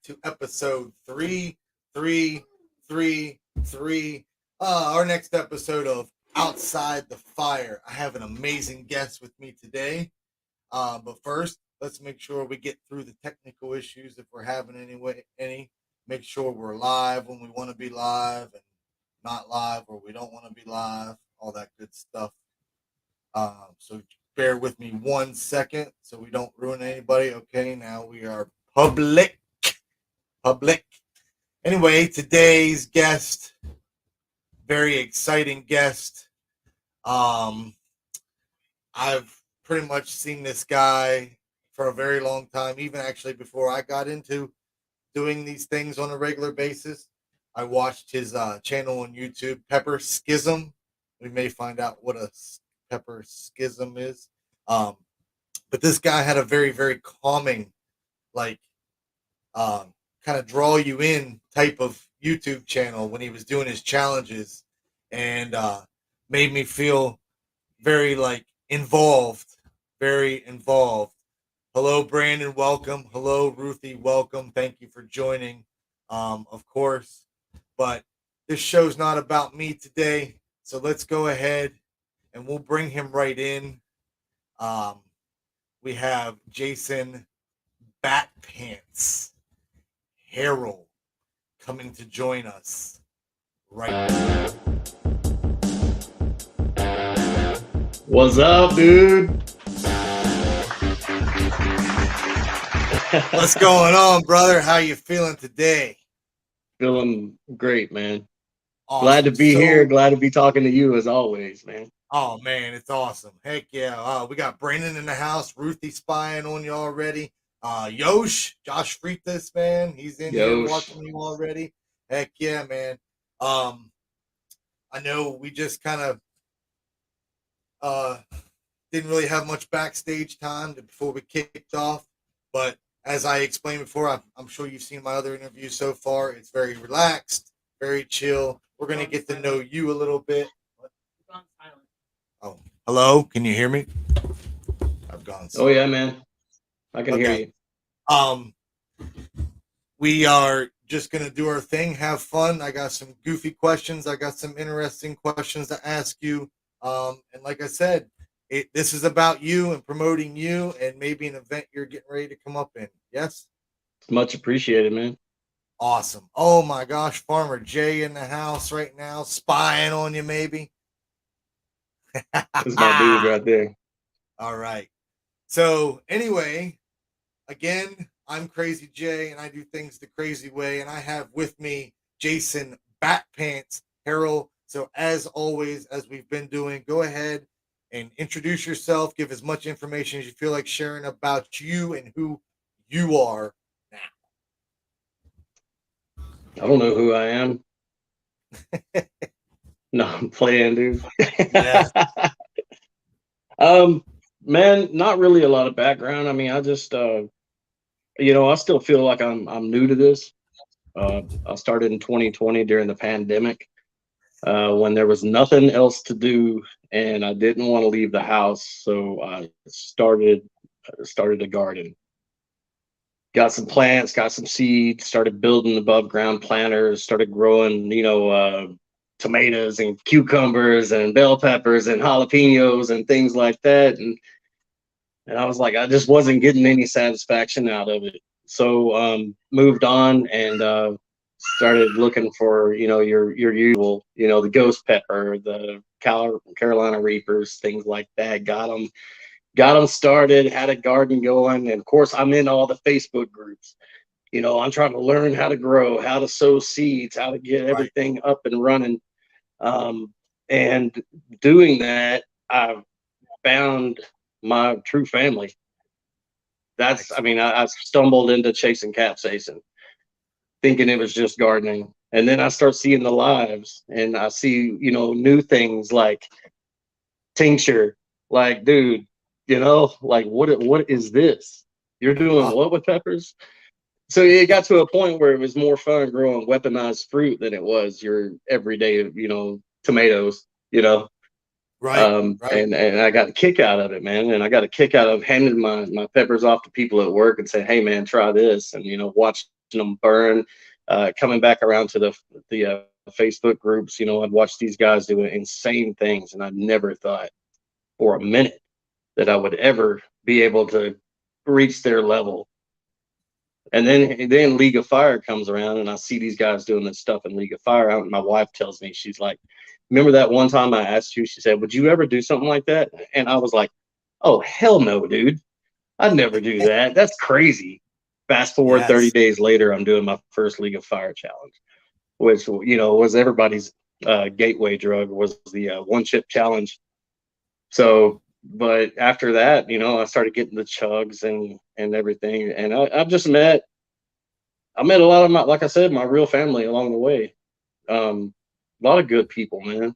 to episode 3333. Our next episode of Outside the Fire. I have an amazing guest with me today. But first, let's make sure we get through the technical issues if we're having any. Make sure we're live when we want to be live and not live or we don't want to be live. All that good stuff. So bear with me 1 second so we don't ruin anybody. Okay, now we are public. Anyway, today's guest, very exciting guest. I've pretty much seen this guy for a very long time, even actually before I got into doing these things on a regular basis. I watched his channel on YouTube, PEPPERSCHISM. We may find out what a PEPPERSCHISM is. But this guy had a very, very calming, like, kind of draw you in type of YouTube channel when he was doing his challenges, and made me feel very involved. Hello, Brandon, welcome. Hello, Ruthie, welcome. Thank you for joining, of course. But this show's not about me today, so let's go ahead and we'll bring him right in. We have JAYSON BATPANTS HAIRRELL coming to join us right now. What's up, dude? What's going on, brother? How you feeling today? Feeling great, man. Awesome. Glad to be here. Glad to be talking to you as always, man. Oh, man, it's awesome. Heck yeah. We got Brandon in the house. Ruthie spying on you already. Josh Fritas, man. He's in here watching you already. Heck yeah, man. I know we just kind of didn't really have much backstage time before we kicked off, but as I explained before, I'm sure you've seen my other interviews so far. It's very relaxed, very chill. We're going to get to know you a little bit. Oh, hello? Can you hear me? I've gone silent. Oh, yeah, man. I can hear you. We are just going to do our thing, have fun. I got some goofy questions. I got some interesting questions to ask you. And like I said, this is about you and promoting you and maybe an event you're getting ready to come up in. Yes? It's much appreciated, man. Awesome. Oh, my gosh. Farmer Jay in the house right now, spying on you maybe. That's my dude right there. All right. So anyway, again, I'm Crazy Jay, and I do things the crazy way, and I have with me JAYSON BATPANTS HAIRRELL. So as always, as we've been doing, go ahead and introduce yourself, give as much information as you feel like sharing about you and who you are now. I don't know who I am. No, I'm playing, dude. Yeah. Man, not really a lot of background. I mean, I just I still feel like I'm new to this. I started in 2020 during the pandemic, when there was nothing else to do and I didn't want to leave the house, so I started a garden. Got some plants, got some seeds, started building above ground planters, started growing, tomatoes and cucumbers and bell peppers and jalapenos and things like that. And I was like, I just wasn't getting any satisfaction out of it. So moved on and started looking for, your usual, the ghost pepper, the Carolina Reapers, things like that. Got them started, had a garden going. And of course, I'm in all the Facebook groups. I'm trying to learn how to grow, how to sow seeds, how to get everything up and running. And doing that, I found my true family. I stumbled into chasing capsaicin, thinking it was just gardening. And then I start seeing the lives and I see, new things like tincture, like, dude, what is this? You're doing what with peppers? So it got to a point where it was more fun growing weaponized fruit than it was your everyday, tomatoes, Right. And I got a kick out of it, man. And I got a kick out of handing my peppers off to people at work and saying, hey, man, try this. And, watch them burn, coming back around to the Facebook groups. You know, I'd watch these guys do insane things, and I never thought for a minute that I would ever be able to reach their level. And then League of Fire comes around, and I see these guys doing this stuff in League of Fire. My wife tells me, she's like, "Remember that one time I asked you?" She said, "Would you ever do something like that?" And I was like, "Oh hell no, dude! I'd never do that. That's crazy." Fast forward 30 Yes. days later, I'm doing my first League of Fire challenge, which, you know, was everybody's gateway drug, was the one chip challenge. So, but after that, you know, I started getting the chugs and everything, and I met a lot of my, like I said, my real family along the way. A lot of good people, man.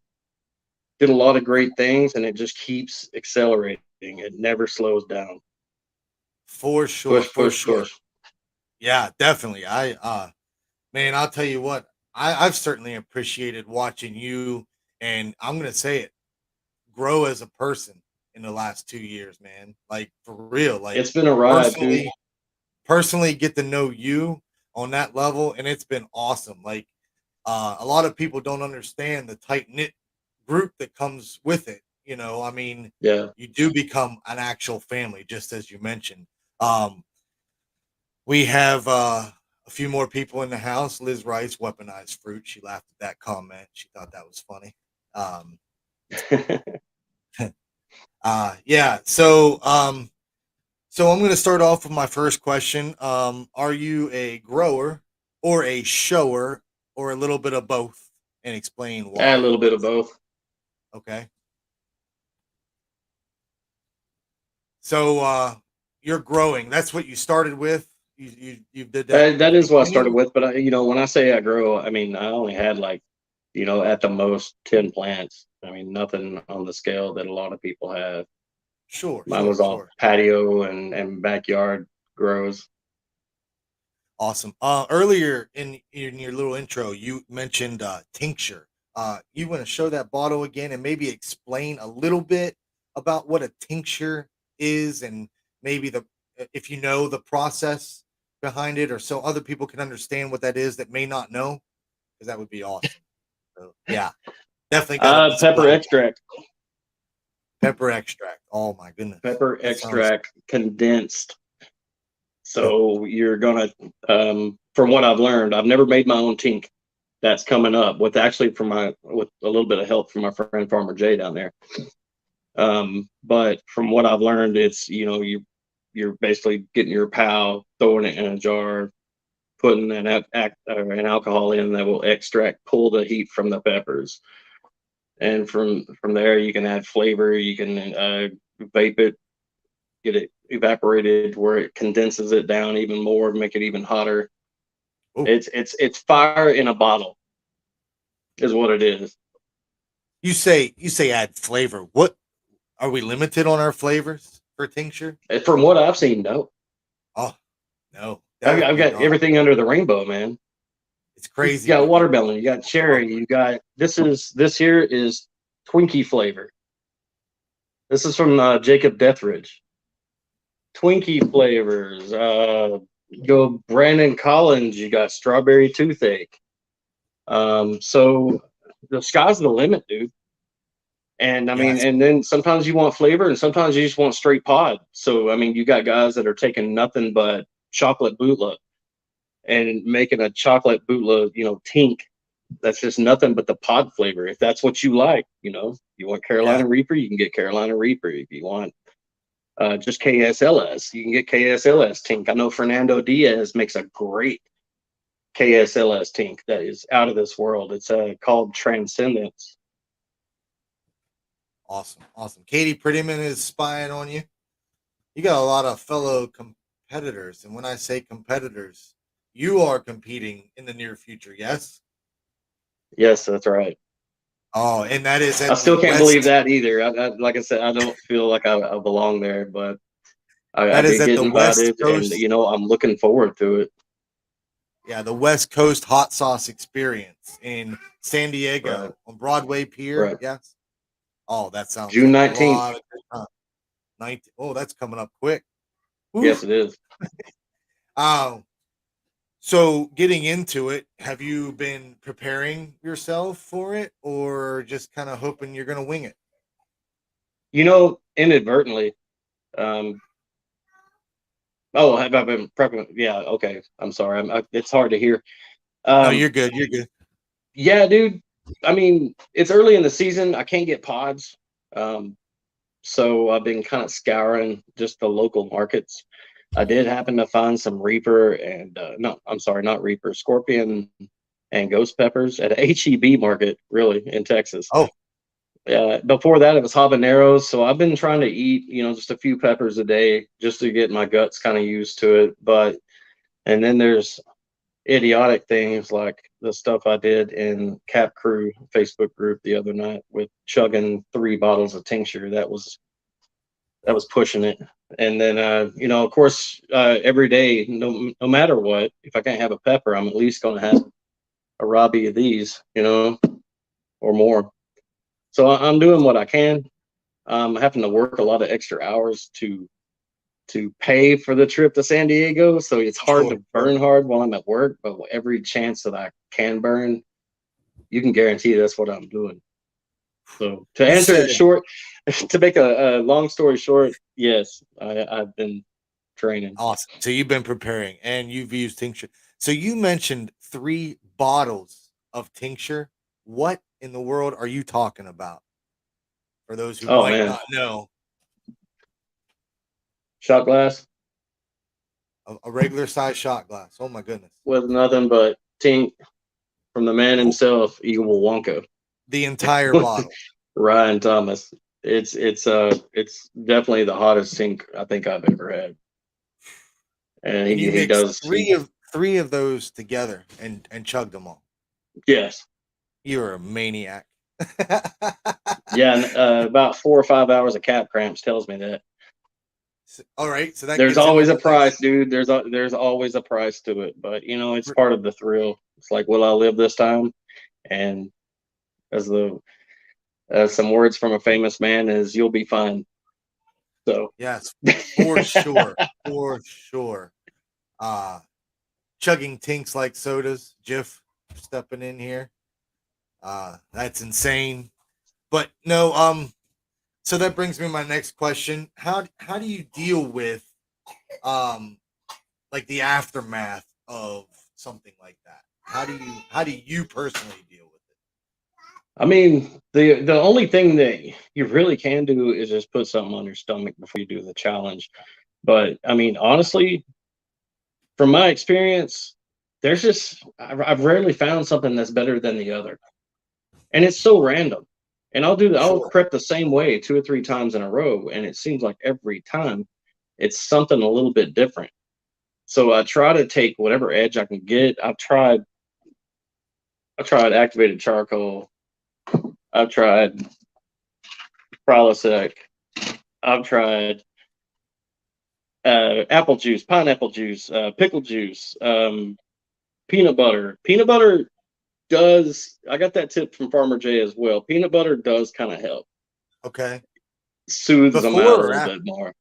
Did a lot of great things, and it just keeps accelerating. It never slows down. For sure, Push, for push, sure. push. Yeah, definitely. Man, I'll tell you what, I've certainly appreciated watching you, and I'm gonna say it, grow as a person in the last 2 years, man. Like for real. Like It's been a ride, dude. personally, get to know you on that level, and it's been awesome. Like a lot of people don't understand the tight knit group that comes with it. You know, I mean, Yeah. you do become an actual family, just as you mentioned. Um, we have a few more people in the house. Liz Rice, weaponized fruit. She laughed at that comment. She thought that was funny. Um, yeah. So I'm going to start off with my first question. Are you a grower or a shower or a little bit of both? And explain A why. little bit of both. Okay. So you're growing. That's what you started with. You did that That at the is what I started beginning. with, but you know, when I say I grow, I mean I only had like, you know, at the most 10 plants. I mean, nothing on the scale that a lot of people have. Sure, Mine sure, was all sure. patio and backyard grows. Awesome. Earlier in your little intro, you mentioned tincture. You want to show that bottle again and maybe explain a little bit about what a tincture is, and maybe the if you know the process behind it, or so other people can understand what that is that may not know, because that would be awesome. So yeah, definitely got to Pepper explain extract. pepper extract. Oh my goodness, Pepper that sounds. extract condensed. So you're gonna, from what I've learned, I've never made my own tink. That's coming up with actually from my with a little bit of help from my friend Farmer Jay down there. But from what I've learned, it's, you know, you're basically getting your POW, throwing it in a jar, putting an alcohol in that will pull the heat from the peppers, and from there you can add flavor. You can vape it, get it evaporated where it condenses it down even more, make it even hotter. Oh, It's fire in a bottle, is what it is. you say add flavor. What are we limited on our flavors for tincture? From what I've seen, no. Oh, no, I've definitely got not. everything under the rainbow, man. It's You crazy got what you watermelon, you got cherry, you got this here is Twinkie flavor. This is from Jacob Deathridge. Twinkie flavors. Go Brandon Collins. You got strawberry toothache. So the sky's the limit, dude. And I mean, yes, and then sometimes you want flavor, and sometimes you just want straight pod. So I mean, you got guys that are taking nothing but chocolate bootleg and making a chocolate bootleg, you know, tink. That's just nothing but the pod flavor. If that's what you like, you know, you want yeah, Carolina Reaper, you can get Carolina Reaper. If you want just KSLS, you can get KSLS tink. I know Fernando Diaz makes a great KSLS tink that is out of this world. It's called Transcendence. awesome, awesome. Katie Prettyman is spying on you. You got a lot of fellow competitors, and when I say competitors, you are competing in the near future. Yes. Yes, that's right. Oh, and that is I at the still can't believe West. that either. Like I said, I don't feel like I belong there, but That I've is been at the getting about West it, and Coast. you know, I'm looking forward to it. Yeah, the West Coast hot sauce experience in San Right, Diego on Broadway Pier. right. Yes. Oh, that sounds June like a 19th. lot of good time. 19. Oh, that's coming up quick. Whew. Yes, it is. Um, So, getting into it, have you been preparing yourself for it, or just kind of hoping you're going to wing it? You know, inadvertently. Um, oh, have I been prepping? Yeah, okay. I'm sorry. It's hard to hear. No, Um, you're good. You're good. yeah, dude. I mean, it's early in the season. I can't get pods. Um, so I've been kind of scouring just the local markets. I did happen to find some Reaper and no, I'm sorry, not Reaper, Scorpion and Ghost Peppers at a HEB market, really, in Texas. Oh, Before that, it was habaneros. So I've been trying to eat, just a few peppers a day just to get my guts kind of used to it. And then there's idiotic things like the stuff I did in Cap Crew Facebook group the other night with chugging 3 bottles of tincture. That was pushing it. And then, of course, every day, no matter what, if I can't have a pepper, I'm at least going to have a Robbie of these, or more. So I'm doing what I can. I'm having to work a lot of extra hours to pay for the trip to San Diego. So it's hard sure, to sure. burn hard while I'm at work, but every chance that I can burn, you can guarantee that's what I'm doing. So to You answer it said short, to make a long story short, yes, I've been training. awesome. So you've been preparing and you've used tincture. So you mentioned 3 bottles of tincture. What in the world are you talking about? For those who Oh might man, not know, shot glass a regular size shot glass. Oh my goodness. with nothing but tink from the man himself, Eagle Wonka, The entire bottle. Ryan Thomas. It's definitely the hottest tink I think I've ever had. And And you he mixed does three of those together and chugged them all. yes. You're a maniac. Yeah, and, about 4 or 5 hours of cap cramps tells me that. All right, so that There's gets into always a the next. price, dude. There's always a price to it, but it's part of the thrill. It's like, will I live this time? And as some words from a famous man is, you'll be fine. So Yes, for sure, for sure. Uh chugging tinks like sodas. Jiff stepping in here. That's insane. But no, so that brings me to my next question. How do you deal with um like the aftermath of something like that? How do you personally deal with it? I mean, the only thing that you really can do is just put something on your stomach before you do the challenge. But I mean, honestly, from my experience, I've rarely found something that's better than the other, and it's so random. And I'll Sure. prep the same way 2 or 3 times in a row, and it seems like every time it's something a little bit different. So I try to take whatever edge I can get. I tried activated charcoal. I've tried Prilosec. I've tried apple juice, pineapple juice, pickle juice, peanut butter. Peanut butter does. I got that tip from Farmer J as well. Peanut butter does kind of help, Okay. soothes them out Before a or little bit more.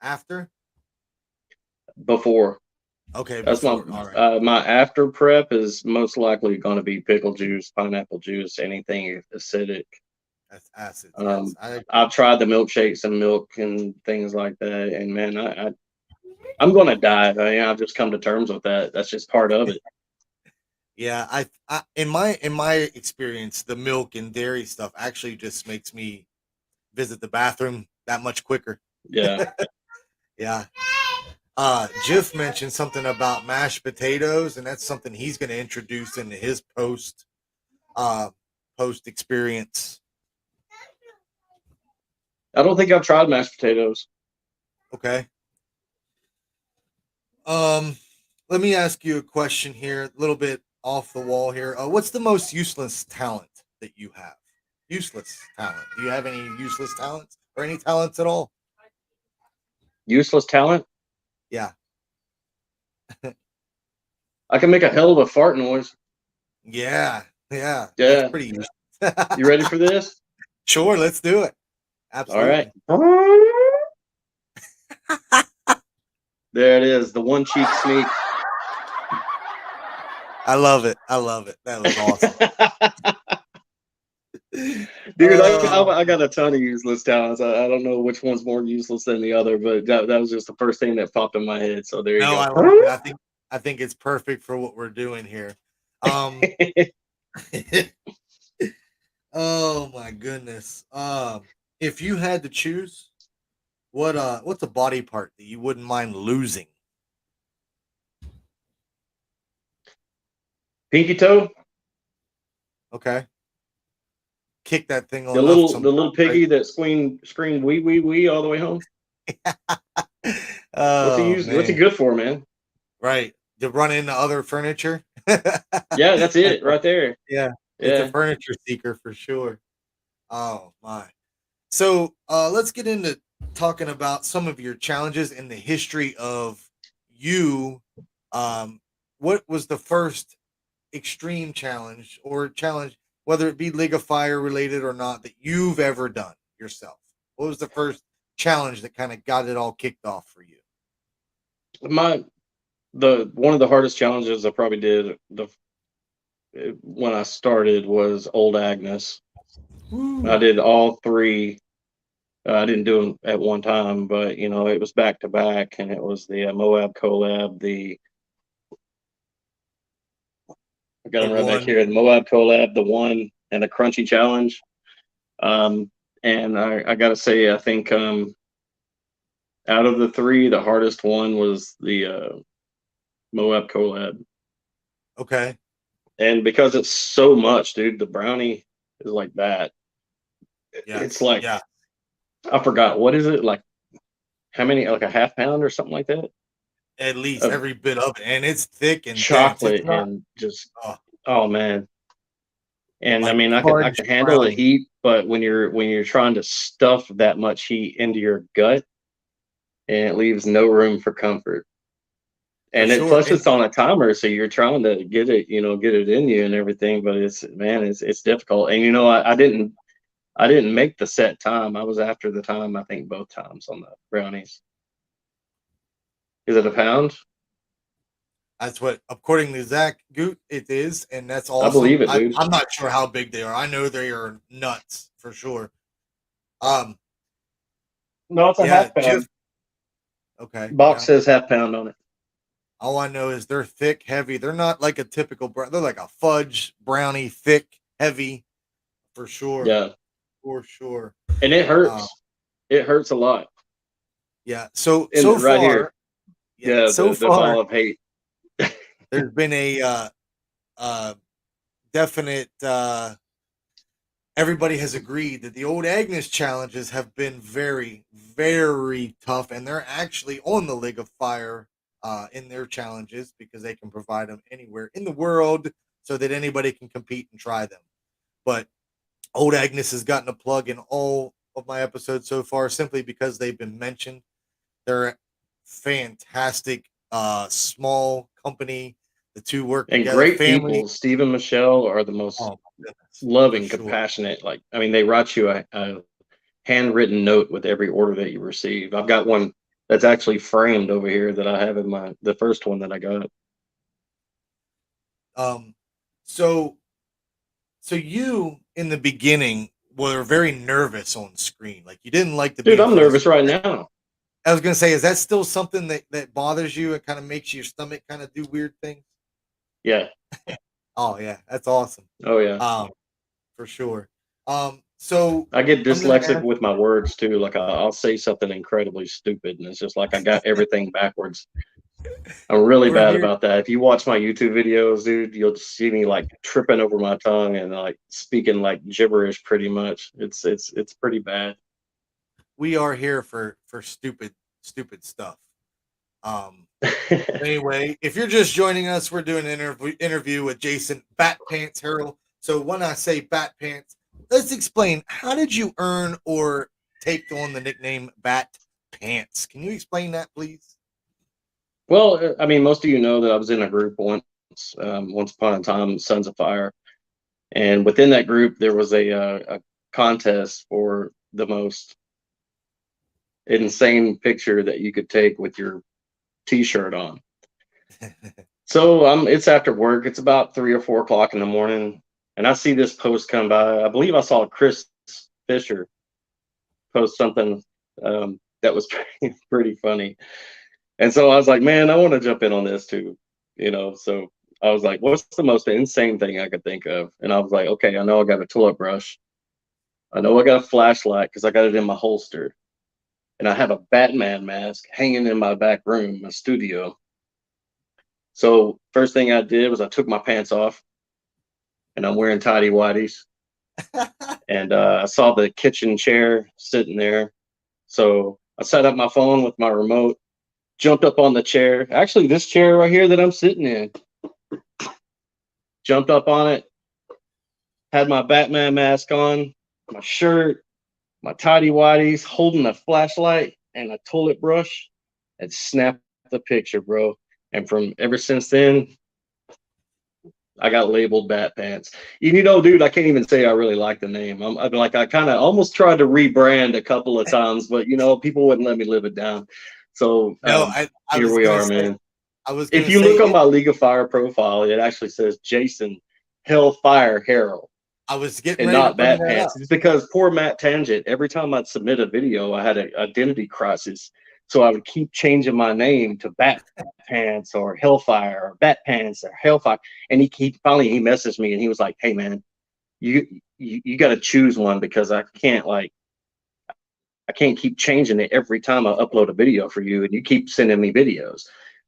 after? Before Okay, that's before. All right. my after prep is most likely going to be pickle juice, pineapple juice, anything acidic. That's acids. Yes, Um, I agree. I've tried the milkshakes and milk and things like that, and man, I'm going to die. I've just come to terms with that. That's just part of it. Yeah, I in my experience, the milk and dairy stuff actually just makes me visit the bathroom that much quicker. Yeah. Yeah. Jiff mentioned something about mashed potatoes, and that's something he's going to introduce into his uh post experience. I don't think I've tried mashed potatoes. Okay. Let me ask you a question here, a little bit off the wall here. What's the most useless talent that you have? Useless talent. Do you have any useless talents or any talents at all? Useless talent. Yeah. I can make a hell of a fart noise. Yeah. Yeah. That's Yeah. pretty useless. You ready for this? Sure, let's do it. All right. Absolutely. There it is. The one cheek sneak. I love it. I love it. That was awesome. Dude, I got a ton of useless talents. I don't know which one's more useless than the other, but that was just the first thing that popped in my head. So there you no, go. I like it. I think it's perfect for what we're doing here. Oh my goodness. If you had to choose, what's a body part that you wouldn't mind losing? Pinky toe, Okay. Kick that thing the enough little sometimes, right? piggy that screamed wee wee wee all the way home. Oh What's he man. good for, man? Right. To run into other furniture. Yeah, that's That's it right there. yeah, it's a Yeah. furniture seeker for sure. Oh my. So let's get into talking about some of your challenges in the history of you. Um, what was the first extreme challenge or challenge, whether it be League of Fire related or not, that you've ever done yourself? What was the first challenge that kind of got it all kicked off for you? My the one of the hardest challenges I probably did when I started was Old Agnes. I Woo. did all three. I didn't do them at one time, but you know it was back to back, and it was the Moab collab, the I got The them right back one. here, the Moab collab, the one, and the Crunchy challenge. And I got to say, I think out of the three, the hardest one was the Moab collab, Okay. and because it's so much, dude, the brownie is like that. It's Yes. like Yeah. I forgot what is it like how many like a half pound or something like that At least of every bit of it, and it's thick and dense. It's chocolate not and just uh, oh man. And I like mean, I fudge can handle the brownie heat, but when you're trying to stuff that much heat into your gut, and it leaves no room for comfort. for And it sure. plus And it's on a timer, so you're trying to get it, you know, get it in you and everything. But it's man, it's difficult. And you know, I didn't make the set time. I was after the time. I think both times on the brownies. Is it a pound? that's what, according to Zach Goot, it is, and that's I awesome. believe it, dude. I'm not sure how big they are. I know they are nuts for sure. Um, No, it's a yeah, half Jeff. pound. Okay, Box yeah. says half pound on it. All I know is they're thick, heavy. They're not like a typical brown. They're like a fudge brownie, thick, heavy, for sure, Yeah, for sure. and it Uh, hurts. It hurts a lot. yeah. So And so right here, far, yeah. yeah, So the ball far, of hate. there's been a uh, definite. Everybody has agreed that the old Agnes challenges have been very, very tough, and they're actually on the League of Fire in their challenges because they can provide them anywhere in the world so that anybody can compete and try them. But old Agnes has gotten a plug in all of my episodes so far simply because they've been mentioned. They're a fantastic, small company. The two work And together. great Family. people. Steve and Michelle are the most Oh my goodness, for loving, sure. compassionate. Like, I mean, they write you a handwritten note with every order that you receive. I've got one that's actually framed over here that I have in the first one that I got. Um, so you in the beginning were very nervous on screen. Like you didn't like to be Dude, in I'm front of. nervous right now. I was gonna say, is that still something that bothers you and kind of makes your stomach kind of do weird things? Yeah. Oh yeah, that's awesome. Oh yeah. Um, for sure. So I get I'm gonna dyslexic ask. with my words too. Like I'll say something incredibly stupid, and it's just like I got everything backwards. I'm really We're bad here. about that. If you watch my YouTube videos, dude, you'll just see me like tripping over my tongue and like speaking like gibberish pretty much. It's pretty bad. We are here for stupid stuff. Um, Anyway, if you're just joining us, we're doing an interview with Jason Bat Pants HAIRRELL. So when I say Bat Pants, let's explain, how did you earn or take on the nickname Bat Pants? Can you explain that, please? Well, I mean, most of you know that I was in a group once upon a time, Sons of Fire, and within that group there was a contest for the most insane picture that you could take with your T-shirt on. So it's after work. It's about 3 or 4 o'clock in the morning, and I see this post come by. I believe I saw Chris Fisher post something that was pretty funny. And so I was like, man, I want to jump in on this too, you know. So I was like, what's the most insane thing I could think of? And I was like, okay, I know I got a toilet brush. I know I got a flashlight because I got it in my holster. And I have a Batman mask hanging in my back room, my studio. So first thing I did was I took my pants off and I'm wearing tidy whities. And I saw the kitchen chair sitting there. So I set up my phone with my remote, jumped up on the chair. Actually, this chair right here that I'm sitting in, jumped up on it, had my Batman mask on, my shirt, my tidy whities, holding a flashlight and a toilet brush, and snapped the picture, bro. And from ever since then, I got labeled Bat Pants. You know, dude, I can't even say I really like the name. I'm like, I kind of almost tried to rebrand a couple of times, but you know, people wouldn't let me live it down. So No, I here was we gonna are, say, man. I was If gonna you say look on it. my League of Fire profile, it actually says Jason Hellfire HAIRRELL I was getting and ready to not bring Bat that up. Pants. It's because poor Matt Tangent, every time I'd submit a video, I had an identity crisis. So I would keep changing my name to Bat Pants or Hellfire or Bat Pants or Hellfire. And he finally he messaged me and he was like, hey man, you got to choose one because I can't keep changing it every time I upload a video for you and you keep sending me videos.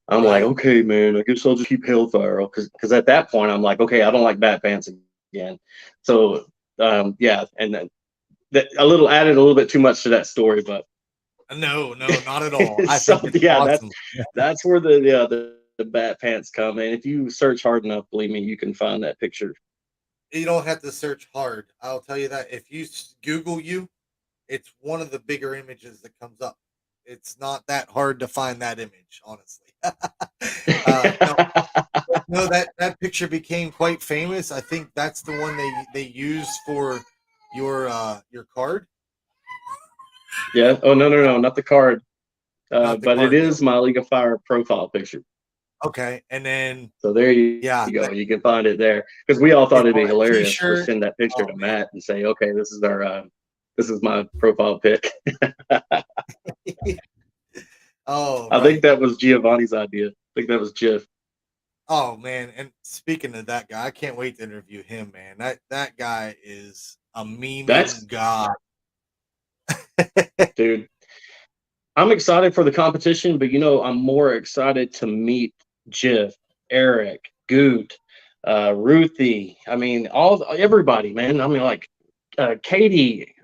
I'm like, Right. okay, man, I guess I'll just keep Hellfire because at that point I'm like, okay, I don't like Bat Pants again. So yeah, and then that a little added a little bit too much to that story, but No, no, not at all. I so think it's yeah, awesome. that's where the Bat Pants come in. If you search hard enough, believe me, you can find that picture. You don't have to search hard. I'll tell you that if you Google you, it's one of the bigger images that comes up. It's not that hard to find that image, honestly. No, no, that picture became quite famous. I think that's the one they used for your card, Yeah. Oh no, no, no, not the card. not the But it card. is my League of Fire profile picture. Okay, and then So there yeah, you go. You can find it there because we all thought it's it'd on be a hilarious to T-shirt. send that picture Oh to man, Matt and say, okay, this is my profile pic. oh I think right. that was Giovanni's idea. I think that was Jeff. Oh man, and speaking of that guy, I can't wait to interview him, man. That guy is a memeing That's god. dude. I'm excited for the competition, but you know, I'm more excited to meet Jeff, Eric, Goot, Ruthie. I mean, everybody, man. I mean, like Katie,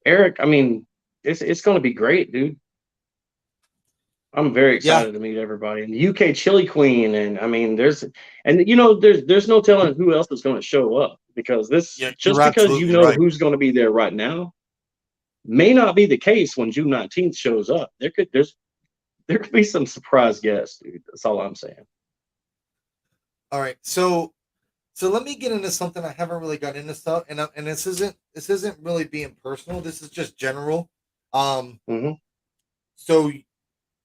Eric. I mean, it's going to be great, dude. I'm very Yeah, excited to meet everybody. And the UK Chili Queen, and I mean, and you know, there's no telling who else is going to show up because this yeah, you're just because you absolutely know right. who's going to be there right now may not be the case when June 19th shows up. There could be some surprise guests, dude. That's all I'm saying. All right, so let me get into something I haven't really got into stuff, and this isn't really being personal. This is just general. Um, Hmm. so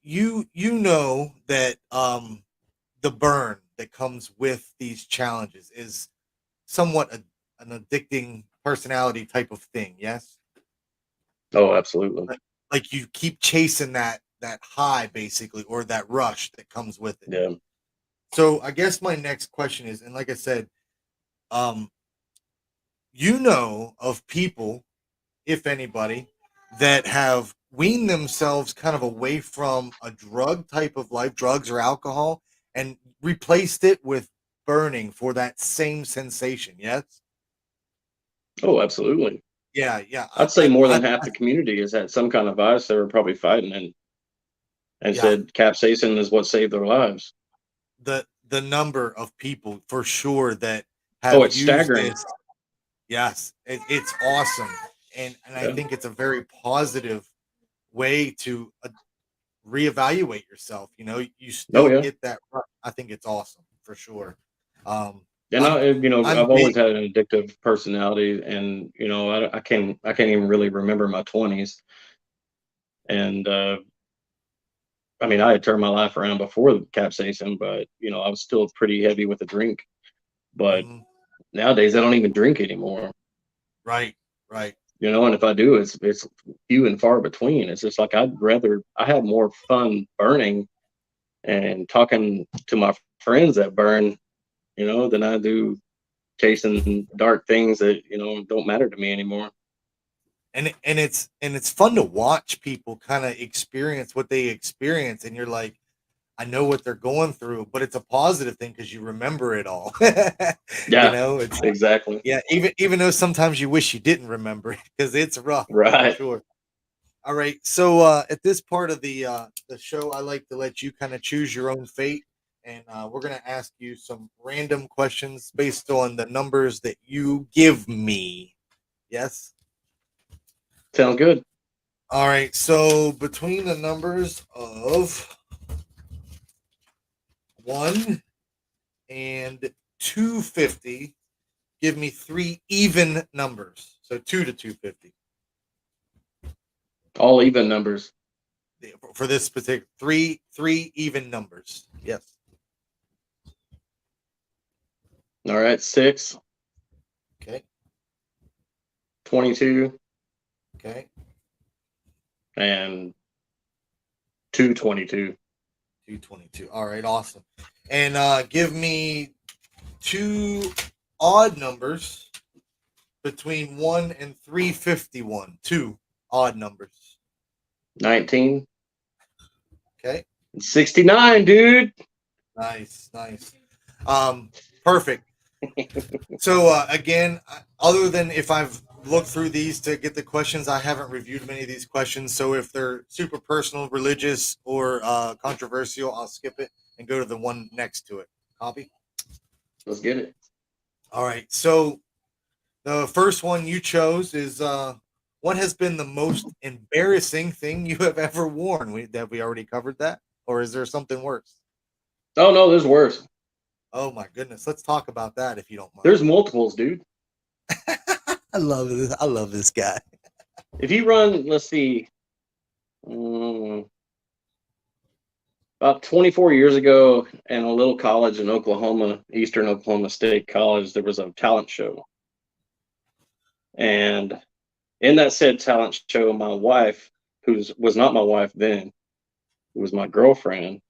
you know that the burn that comes with these challenges is somewhat an addicting personality type of thing. Yes, Oh, absolutely. like you keep chasing that high basically, or that rush that comes with it. Yeah. So I guess my next question is, and like I said, um, you know of people, if anybody, that have weaned themselves kind of away from a drug type of life, drugs or alcohol, and replaced it with burning for that same sensation. Yes. Oh, absolutely. Yeah, yeah. I'd say more than half the community has had some kind of vice they were probably fighting and Yeah. said capsaicin is what saved their lives. The number of people for sure that Oh, have it's used staggering. this. Yes, it's awesome, and I Yeah. think it's a very positive way to reevaluate yourself. You know, you Oh, still yeah. get that. I think it's awesome for sure. Um, And I'm you know, I'm I've big. always had an addictive personality, and you know, I can't even really remember my 20s, and I mean, I had turned my life around before the capsaicin, but you know, I was still pretty heavy with the drink. But Mhm. nowadays, I don't even drink anymore. Right, right. You know, and if I do, it's few and far between. It's just like I have more fun burning and talking to my friends that burn, you know, than I do chasing dark things that, you know, don't matter to me anymore. And it's fun to watch people kind of experience what they experience, and you're like, I know what they're going through, but it's a positive thing because you remember it all. You Yeah, know, it's exactly. yeah, even though sometimes you wish you didn't remember it because it's rough for Right. sure. All right. So at this part of the show, I like to let you kind of choose your own fate, and we're gonna ask you some random questions based on the numbers that you give me. Yes. Sounds good. All right. So between the numbers of 1 and 250, give me three even numbers. So 2 to 250 All even numbers. for this particular three even numbers. Yes. All right. 6, Okay. 22, Okay. and 222. 222. All right. Awesome. And give me two odd numbers between 1 and 351. Two odd numbers. 19, Okay. and 69, dude. Nice. Nice. Perfect. So again, other than if I've looked through these to get the questions, I haven't reviewed many of these questions. So if they're super personal, religious, or controversial, I'll skip it and go to the one next to it. Copy. Let's get it. All right. So the first one you chose is what has been the most embarrassing thing you have ever worn? We already covered that, or is there something worse? Oh, no, there's worse. Oh my goodness, let's talk about that if you don't mind. There's multiples, dude. I love this. I love this guy. If you run, let's see, um, about 24 years ago in a little college in Oklahoma, Eastern Oklahoma State College, there was a talent show. And in that said talent show, my wife, who was not my wife then, who was my girlfriend,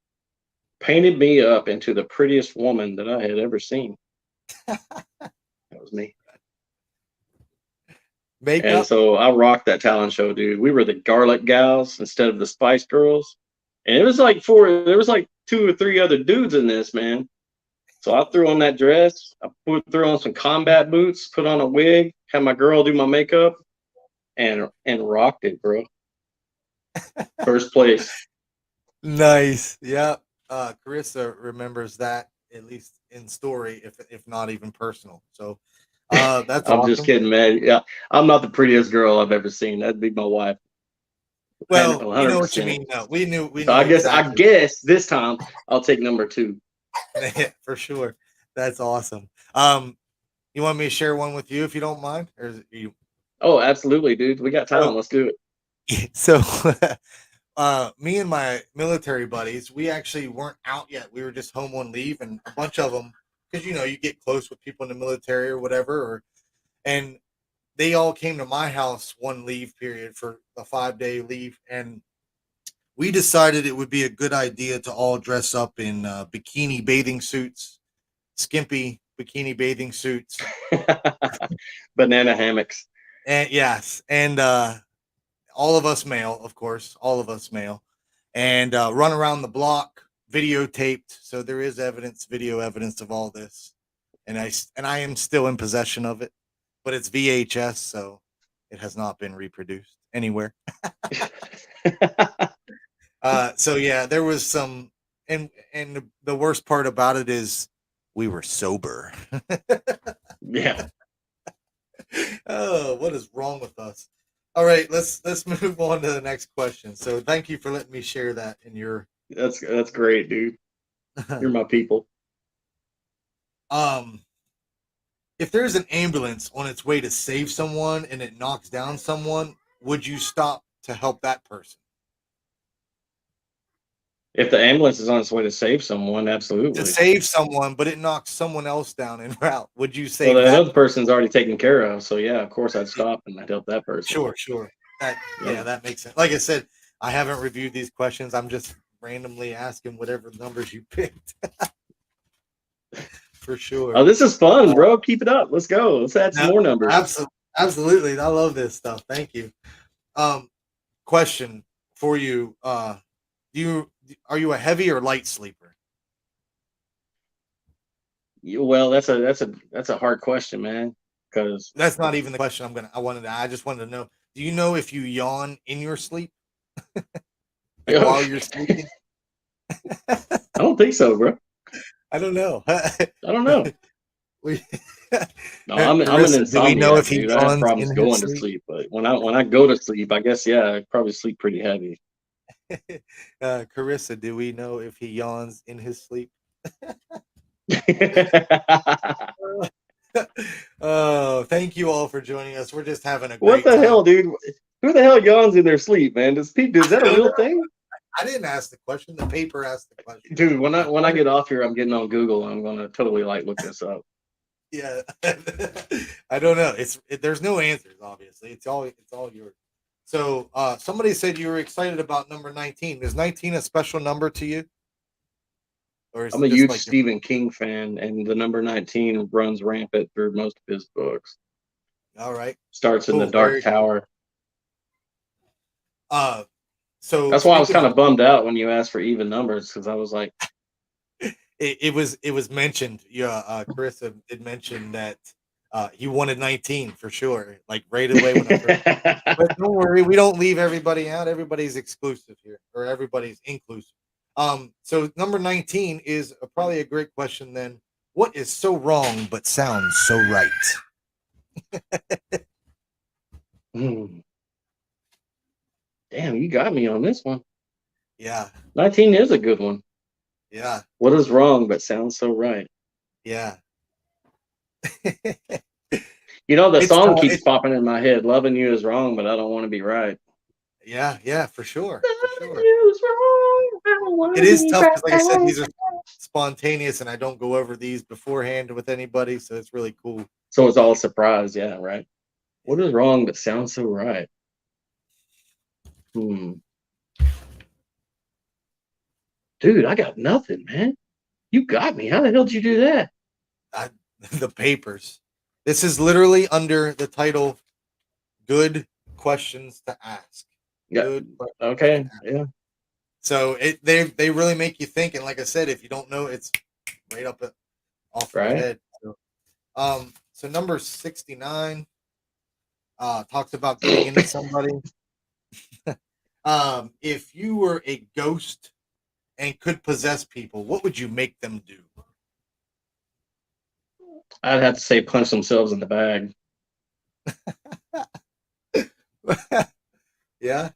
painted me up into the prettiest woman that I had ever seen. That was me. And Makeup. so I rocked that talent show, dude. We were the Garlic Gals instead of the Spice Girls. And it was like there was like 2 or 3 other dudes in this, man. So I threw on that dress, threw on some combat boots, put on a wig, had my girl do my makeup, and rocked it, bro. First place. Nice. Yeah. Carissa remembers that at least in story, if not even personal. So that's I'm just awesome. kidding, man. Yeah, I'm not the prettiest girl I've ever seen. That'd be my wife, Well, you know what you 100%. mean. No, we knew So I guess exactly. this time I'll take number 2. For sure. That's awesome. You want me to share one with you if you don't mind, or is it you? Oh, absolutely, dude. We got Oh, time. Let's do it. so me and my military buddies, we actually weren't out yet. We were just home on leave, and a bunch of them, because you get close with people in the military or whatever, and they all came to my house one leave period for a 5-day leave, and we decided it would be a good idea to all dress up in bikini bathing suits, skimpy bikini bathing suits, Banana hammocks. and yes, and all of us male, of course, all of us male, and run around the block, videotaped. So there is video evidence of all this, and I am still in possession of it, but it's VHS, so it has not been reproduced anywhere. So yeah, there was some, and the worst part about it is we were sober. Yeah, Oh, what is wrong with us? All right, let's move on to the next question. So thank you for letting me share that in your that's great, dude. You're my people. um if there's an ambulance on its way to save someone and it knocks down someone, would you stop to help that person? If the ambulance is on its way to save someone, to absolutely. save someone, but it knocks someone else down en route. Would you Well, save that that? other person's already taken care of, so yeah, of course I'd Y- stop and I'd help that person. Sure, sure. That yeah, Yeah. that makes sense. Like I said, I haven't reviewed these questions. I'm just randomly asking whatever numbers you picked for Oh, sure. this is fun, Uh, bro. Keep it up. Let's go. Let's add some no, more numbers. absolutely. I love this stuff. Thank you. Um, question for you. Do you are you a heavy or light sleeper? Well, that's a hard question, man. Because That's not even the question I just wanted to know. Do you know if you yawn in your sleep? Like while I you're sleeping? don't think so, bro. I don't know. I don't know. We, No, I'm an Carissa, do we know if insomniac, he dude. I have yawns problems in his going to sleep? sleep, but when I go to sleep, I guess yeah, I probably sleep pretty heavy. Carissa, do we know if he yawns in his sleep? Oh, thank you all for joining us. We're just having a What great the time. hell, dude? Who the hell yawns in their sleep, man? Is that I a don't real know. thing? I didn't ask the question. The paper asked the question. Dude, when I get off here, I'm getting on Google. I'm gonna totally like look this up. Yeah, I don't know. There's no answers. Obviously, it's all yours. So, somebody said you were excited about number 19. Is 19 a special number to you, or is I'm it a just huge like your? Stephen King fan, and the number 19 runs rampant through most of his books. All right, Starts in the cool, Dark very cool. Tower. Uh, so That's why I was speaking kind of, of bummed out when you asked for even numbers because I was like, it was mentioned. Yeah, Carissa did mention that he wanted 19 for sure, like right away when I first. But don't worry, we don't leave everybody out. Everybody's exclusive here, or everybody's inclusive. So number 19 is probably a great question then. What is so wrong but sounds so right? hmm, damn, you got me on this one. Yeah, 19 is a good one. yeah, What is wrong but sounds so right? yeah. You know, the It's song keeps it's popping in my head. Loving you is wrong, but I don't want to be right. yeah, yeah, for sure, for Loving sure. you is wrong. I don't want It to is be tough right. because, like I said, these are spontaneous, and I don't go over these beforehand with anybody, so it's really cool. So it's all a surprise. Yeah, right. What is wrong but sounds so right? Hmm. Dude, I got nothing, man. You got me. How the hell did you do that? I, the papers. This is literally under the title "Good Questions to Ask." Yeah. Good questions to Okay. ask. Yeah. So they really make you think, and like I said, if you don't know, it's right up off your Right. head. So number 69 talks about getting into somebody. If you were a ghost and could possess people, what would you make them do? I'd have to say punch themselves in the bag Yeah,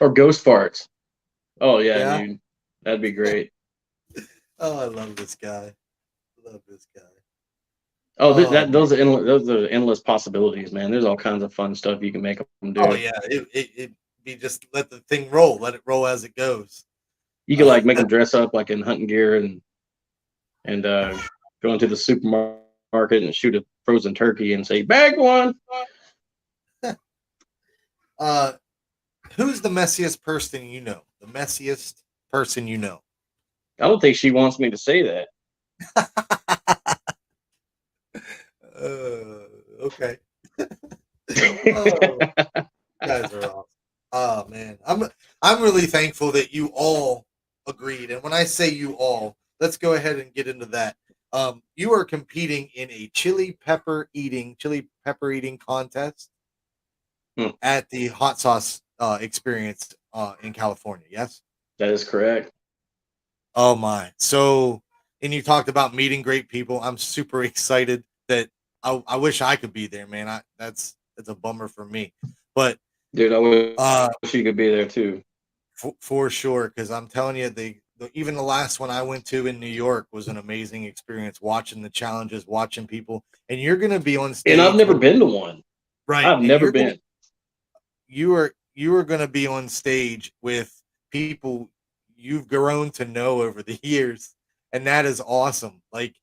or ghost farts. Oh yeah, yeah. dude. That'd be great. Oh, I love this guy. Love this guy. Oh, Oh man. those are endless possibilities, man. There's all kinds of fun stuff you can make them Oh do. yeah. It be just let the thing roll. Let it roll as it goes. You could like make them dress up like in hunting gear and go into the supermarket and shoot a frozen turkey and say bag one. uh, who's the messiest person you know? The messiest person you know. I don't think she wants me to say that. Okay. Oh, you guys are awesome. Oh man, I'm really thankful that you all agreed. And when I say you all, let's go ahead and get into that. You are competing in a chili pepper eating contest Hmm, at the hot sauce experience in California. Yes. that is correct. Oh my. So, and you talked about meeting great people. I'm super excited that I wish I could be there, man. That's a bummer for me, but Dude, I uh, wish you could be there too. for sure, because I'm telling you, even the last one I went to in New York was an amazing experience. Watching the challenges, watching people, and you're gonna be on And I've stage never with been to one. right, I've and never been. you are gonna be on stage with people you've grown to know over the years, and that is awesome. Like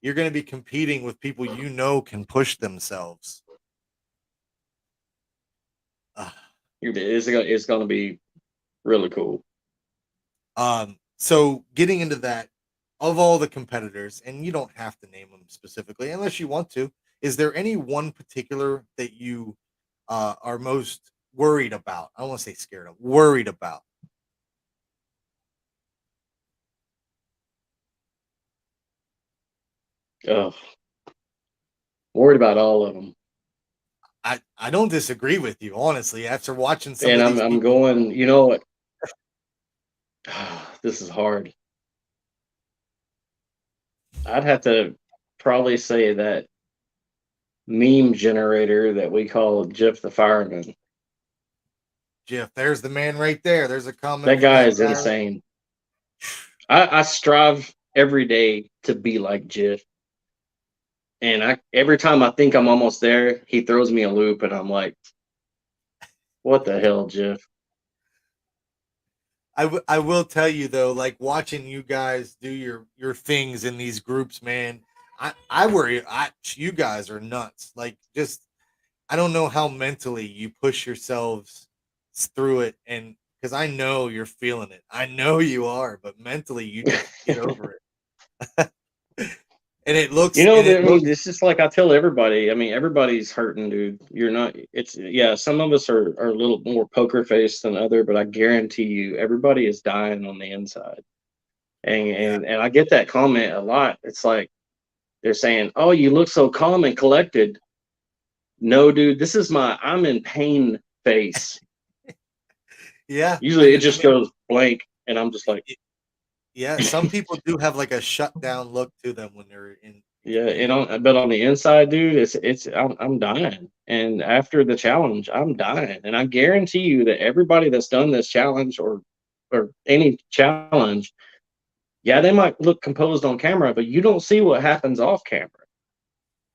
you're going to be competing with people you know can push themselves. Uh, It's gonna be really cool. so getting into that, of all the competitors, and you don't have to name them specifically unless you want to, is there any one particular that you are most worried about? I don't want to say scared of, worried about. Oh, worried about all of them. I don't disagree with you, honestly. After watching some And of I'm these I'm people, going, you know what? This is hard. I'd have to probably say that meme generator that we call Jeff the Fireman. Jeff, there's the man right there. There's a comment That from guy that is guy. insane. I strive every day to be like Jeff. And every time I think I'm almost there, he throws me a loop and I'm like, what the hell, Jeff? I will tell you though, like watching you guys do your things in these groups, man. I worry. You guys are nuts. Like just I don't know how mentally you push yourselves through it, and because I know you're feeling it. I know you are, but mentally you just get over it. And it You looks know, and it I mean, looks it's just like I tell everybody. I mean, everybody's hurting, dude. You're not. It's yeah. Some of us are a little more poker faced than other, but I guarantee you, everybody is dying on the inside. And yeah. and I get that comment a lot. It's like they're saying, "Oh, you look so calm and collected." No, dude, this is my I'm in pain face. Yeah. Usually, it And I just mean goes blank, and I'm just like, yeah, some people do have like a shutdown look to them when they're in yeah. extreme. But on the inside, dude, I'm dying. And after the challenge, I'm dying. And I guarantee you that everybody that's done this challenge or any challenge, yeah, they might look composed on camera, but you don't see what happens off camera.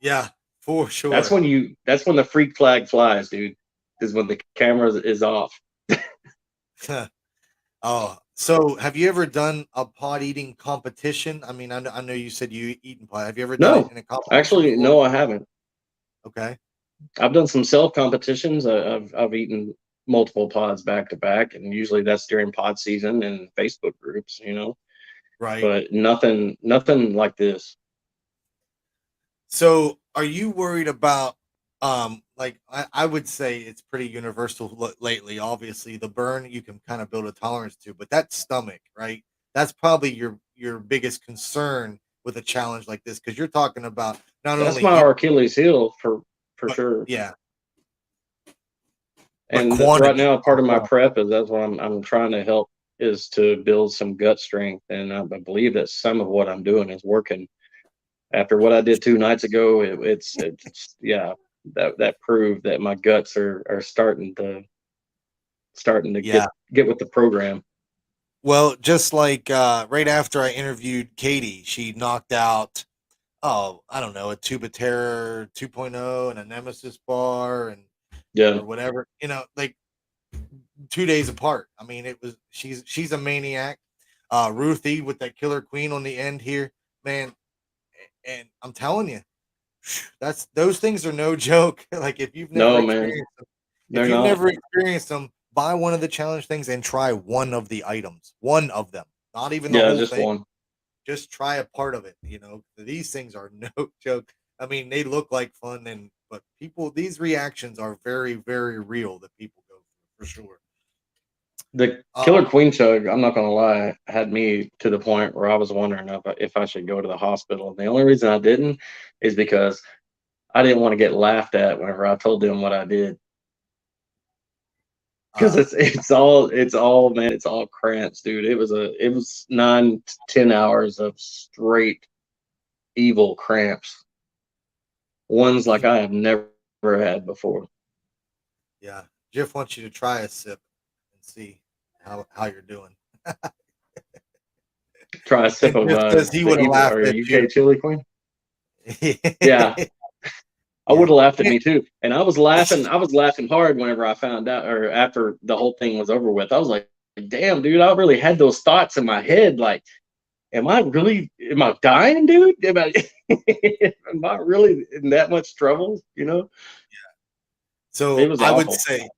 Yeah, for sure. That's when the freak flag flies, dude. Is when the camera is off. Oh, so have you ever done a pot eating competition? I mean, I know you said you eat in pot. Have you ever done it No, in a competition actually, before? no, I haven't. Okay, I've done some self competitions. I've eaten multiple pods back to back, and usually that's during pod season and Facebook groups, you know. right. But nothing like this. So, are you worried about like I would say it's pretty universal lately. Obviously, the burn you can kind of build a tolerance to, but that stomach, right? That's probably your biggest concern with a challenge like this because you're talking about not That's only my heat, Achilles heel for but sure. yeah, but And right quantity now, part as of my well. prep is that's what I'm trying to help is to build some gut strength, and I believe that some of what I'm doing is working. After what I did 2 nights ago, it's yeah, that proved that my guts are starting to Yeah. get with the program. Well, just like right after I interviewed Katie, she knocked out, oh, I don't know, a Tube of Terror 2.0 and a Nemesis bar and Yeah, or whatever, like 2 days apart. I mean, it was she's a maniac. Ruthie with that Killer Queen on the end here, man. And I'm telling you, that's those things are no joke. Like no, man, if they're you've not. never experienced them, buy one of the challenge things and try one of the items, one of them, not even the Yeah, whole just thing. one. Just try a part of it. These things are no joke. I mean, they look like fun, but these reactions are very, very real that people go through for sure. The Uh, Killer Queen chug, I'm not gonna lie, had me to the point where I was wondering if I should go to the hospital. And the only reason I didn't is because I didn't want to get laughed at whenever I told them what I did. Because uh, it's all man, it's all cramps, dude. It was 9 to 10 hours of straight evil cramps. Ones like ye- I have never had before. yeah. Jeff wants you to try a sip and see how you're doing. Try a sip And of Jeff says he the would have evil laughed or at you. UK chili queen. Yeah, I Yeah. would have laughed at me too. And I was laughing hard whenever I found out or after the whole thing was over with. I was like, damn, dude, I really had those thoughts in my head. Like, am I dying, dude? Am I really in that much trouble? You know, it So was I would awful. say,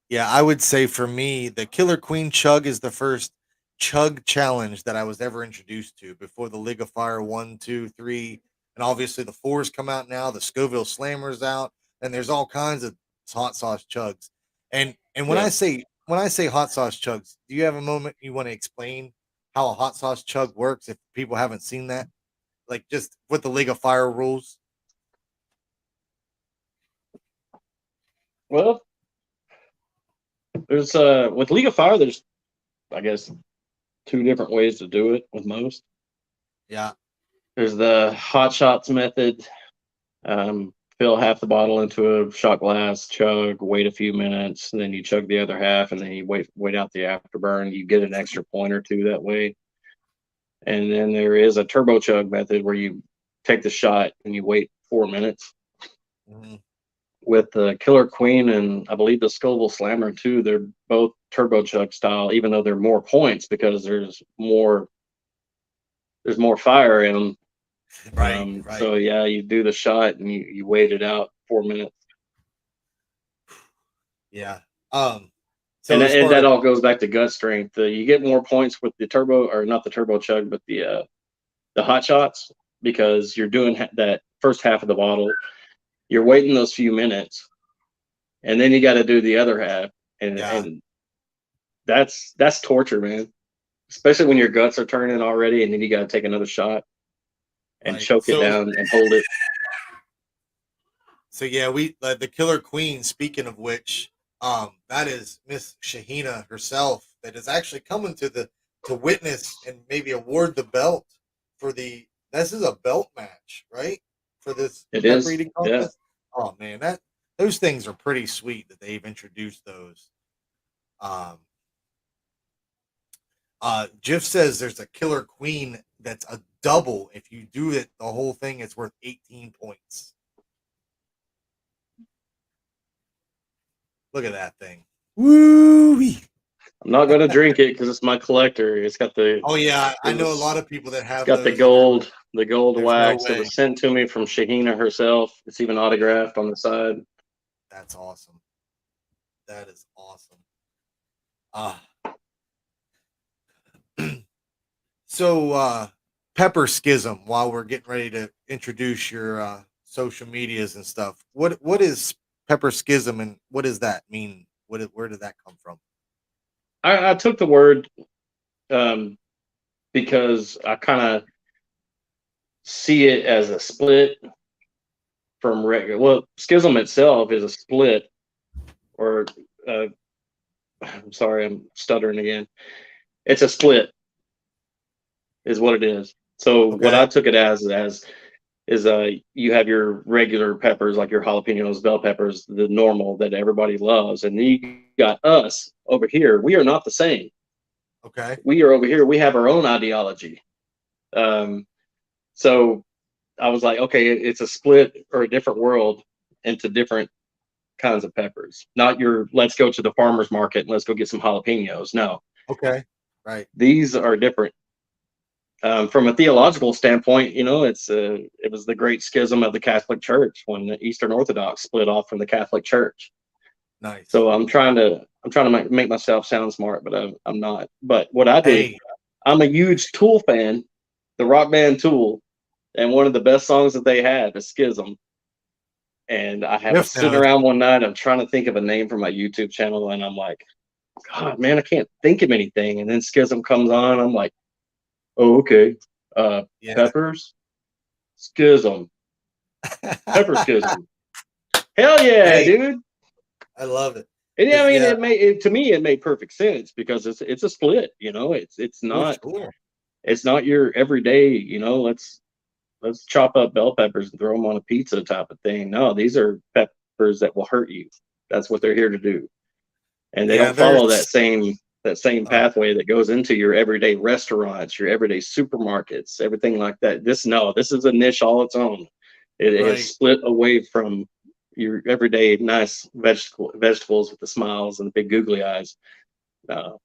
yeah, I would say for me, the Killer Queen Chug is the first Chug challenge that I was ever introduced to before the League of Fire 1, 2, 3, and obviously the fours come out now. The Scoville Slammer's out, and there's all kinds of hot sauce chugs. And Yeah. when I say hot sauce chugs, do you have a moment you want to explain how a hot sauce chug works if people haven't seen that? Like just with the League of Fire rules? Well, there's with League of Fire, there's I guess two different ways to do it with most. Yeah. There's the hot shots method. Fill half the bottle into a shot glass, chug, wait a few minutes, and then you chug the other half, and then you wait out the afterburn. You get an extra point or two that way. And then there is a turbo chug method where you take the shot and you wait 4 minutes. Mhm. With the Killer Queen and I believe the Scoville Slammer too, they're both turbo chug style, even though they're more points because there's more fire in them. Right, right. So yeah, you do the shot and you wait it out 4 minutes, Yeah. and So as and far that as all goes back to gut strength. You get more points with the turbo, or not the turbo chug, but the hot shots, because you're doing that first half of the bottle. You're waiting those few minutes, and then you got to do the other half, and yeah, and that's torture, man. Especially when your guts are turning already, and then you got to take another shot and right. choke it down and hold it. So yeah, we the Killer Queen. Speaking of which, that is Miss Shahina herself that is actually coming to witness and maybe award the belt for the. This is a belt match, right? For this It pepper is, eating yeah. contest. Oh man, that those things are pretty sweet that they've introduced those. Um, Jiff says there's a Killer Queen that's a double. If you do it, the whole thing is worth 18 points. Look at that thing. Woo! I'm not gonna drink it because it's my collector. It's got Oh yeah, I know a lot it's of people that it's have got those, and they're like, the gold "There's no wax. It way." was sent to me from Shahina herself. It's even autographed on the side. That's awesome. That is awesome. Ah, so Pepper Schism. While we're getting ready to introduce your social medias and stuff, what is Pepper Schism, and what does that mean? Where did that come from? I took the word um, because I kind of see it as a split from regular. Well, Schism itself is a split, or I'm sorry, I'm stuttering again. It's a split, is what it is. So what Okay. I took it as is you have your regular peppers like your jalapenos, bell peppers, the normal that everybody loves, and then you got us over here. We are not the same. Okay. We are over here. We have our own ideology. Um, so I was like, okay, it's a split or a different world into different kinds of peppers. Not your let's go to the farmer's market and let's go get some jalapenos. No, Okay. Right. these are different. From a theological standpoint, it was the great schism of the Catholic Church when the Eastern Orthodox split off from the Catholic Church. Nice. So I'm trying to make myself sound smart, but I'm not. But what I did, Hey. I'm a huge Tool fan, the rock band Tool, and one of the best songs that they have is Schism. And I was Jeff sitting knows. around one night, I'm trying to think of a name for my YouTube channel, and I'm like, God, man, I can't think of anything. And then Schism comes on, I'm like, oh, okay. Uh, Yeah. Peppers, Schism, Pepper Schism. Hell yeah, Hey, dude. I love it. And yeah, Because I mean, yeah, to me it made perfect sense because it's a split. for sure. It's not your everyday. Let's chop up bell peppers and throw them on a pizza type of thing. No, these are peppers that will hurt you. That's what they're here to do, and they Yeah, don't follow there's that same oh, pathway that goes into your everyday restaurants, your everyday supermarkets, everything like that. This is a niche all its own. It has right. split away from your everyday nice vegetables with the smiles and the big googly eyes. No,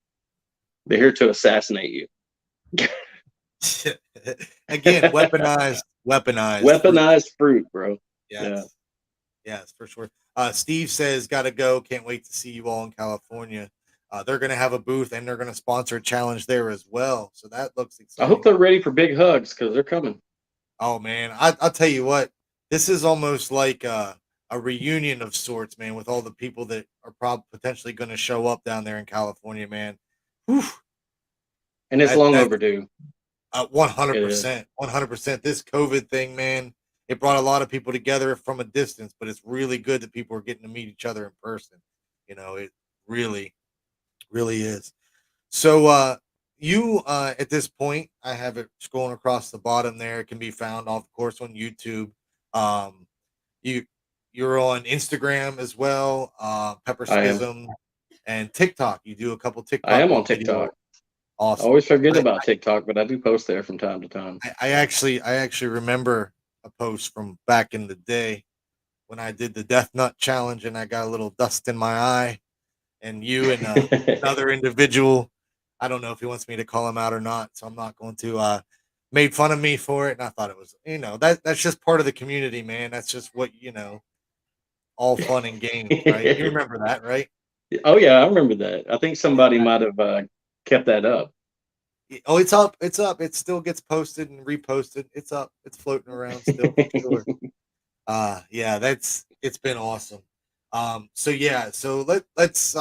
They're here to assassinate you. Again, weaponized fruit. Weaponized fruit, bro. Yeah. Yes, yes, for sure. Steve says, "Gotta go. Can't wait to see you all in California. They're gonna have a booth and they're gonna sponsor a challenge there as well. So that looks I hope exciting. they're ready for big hugs because they're coming. Oh man, I'll tell you what. This is almost like a reunion of sorts, man, with all the people that are probably potentially going to show up down there in California, man. Whew, And it's long that overdue. one hundred It is. percent, 100%. This COVID thing, man, it brought a lot of people together from a distance, but it's really good that people are getting to meet each other in person. You know, it really, really is. So, you at this point, I have it scrolling across the bottom there. It can be found, of course, on YouTube. Um, you you're on Instagram as well, Pepper I am. Schism, and TikTok. You do a couple I TikTok am on video. TikTok. I Awesome. always forget I, about TikTok, but I do post there from time to time. I actually remember a post from back in the day when I did the Death Nut challenge and I got a little dust in my eye, and you and another individual, I don't know if he wants me to call him out or not, so I'm not going to. Made fun of me for it, and I thought it was, that's just part of the community, man. That's just what all fun and games, right? You remember that, right? Oh yeah, I remember that. I think somebody might have kept that up. Oh, it's up. It's up. It still gets posted and reposted. It's up. It's floating around still for sure. Yeah, it's been awesome. So yeah, so let's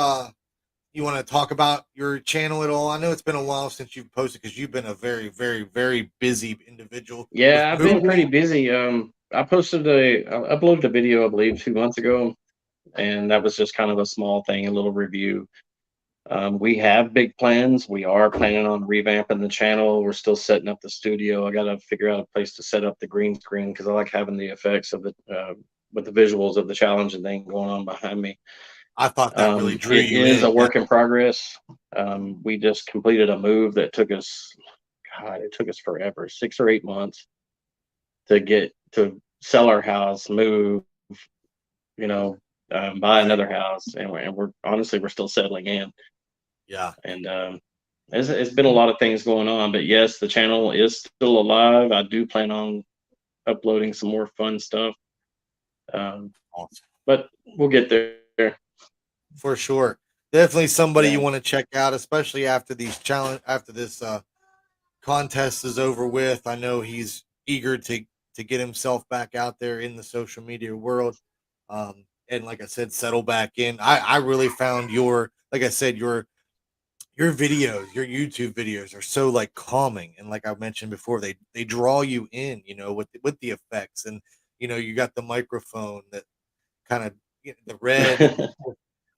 you want to talk about your channel at all? I know it's been a while since you've posted because you've been a very, very, very busy individual with Yeah, I've been pretty moving. busy. I uploaded a video, I believe, 2 months ago, and that was just kind of a small thing, a little review. We have big plans. We are planning on revamping the channel. We're still setting up the studio. I got to figure out a place to set up the green screen because I like having the effects of the with the visuals of the challenge and thing going on behind me. I thought that really drew It you is a in. work in progress. We just completed a move that took us, God, it took us forever, 6 or 8 months to get to sell our house, move, you know, buy Right. another house, and we're honestly we're still settling in. Yeah. And it's been a lot of things going on, but yes, the channel is still alive. I do plan on uploading some more fun stuff, um, Awesome. but we'll get there. For sure. Definitely somebody Yeah, you want to check out, especially after this contest is over with. I know he's eager to get himself back out there in the social media world. And like I said, settle back in. I really found like I said, your videos, your YouTube videos are so like calming, and like I mentioned before, they draw you in, with the effects, and you got the microphone that kind of, the red, and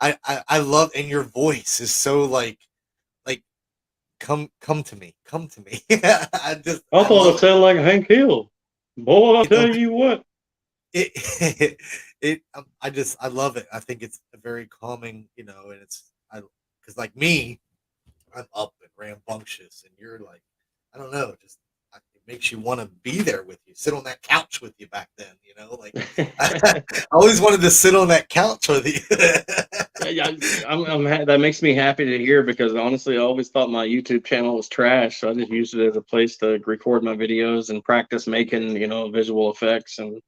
I love, and your voice is so like come to me, come to me. I I thought it love it. sounded like Hank Hill. Boy, I You know tell you what. it I love it. I think it's a very calming, and it's I because like me, I'm up and rambunctious, and you're like, I don't know, just it makes you want to be there with you, sit on that couch with you back then, like I always wanted to sit on that couch with you. Yeah, that makes me happy to hear because honestly, I always thought my YouTube channel was trash. So I just used it as a place to record my videos and practice making, visual effects and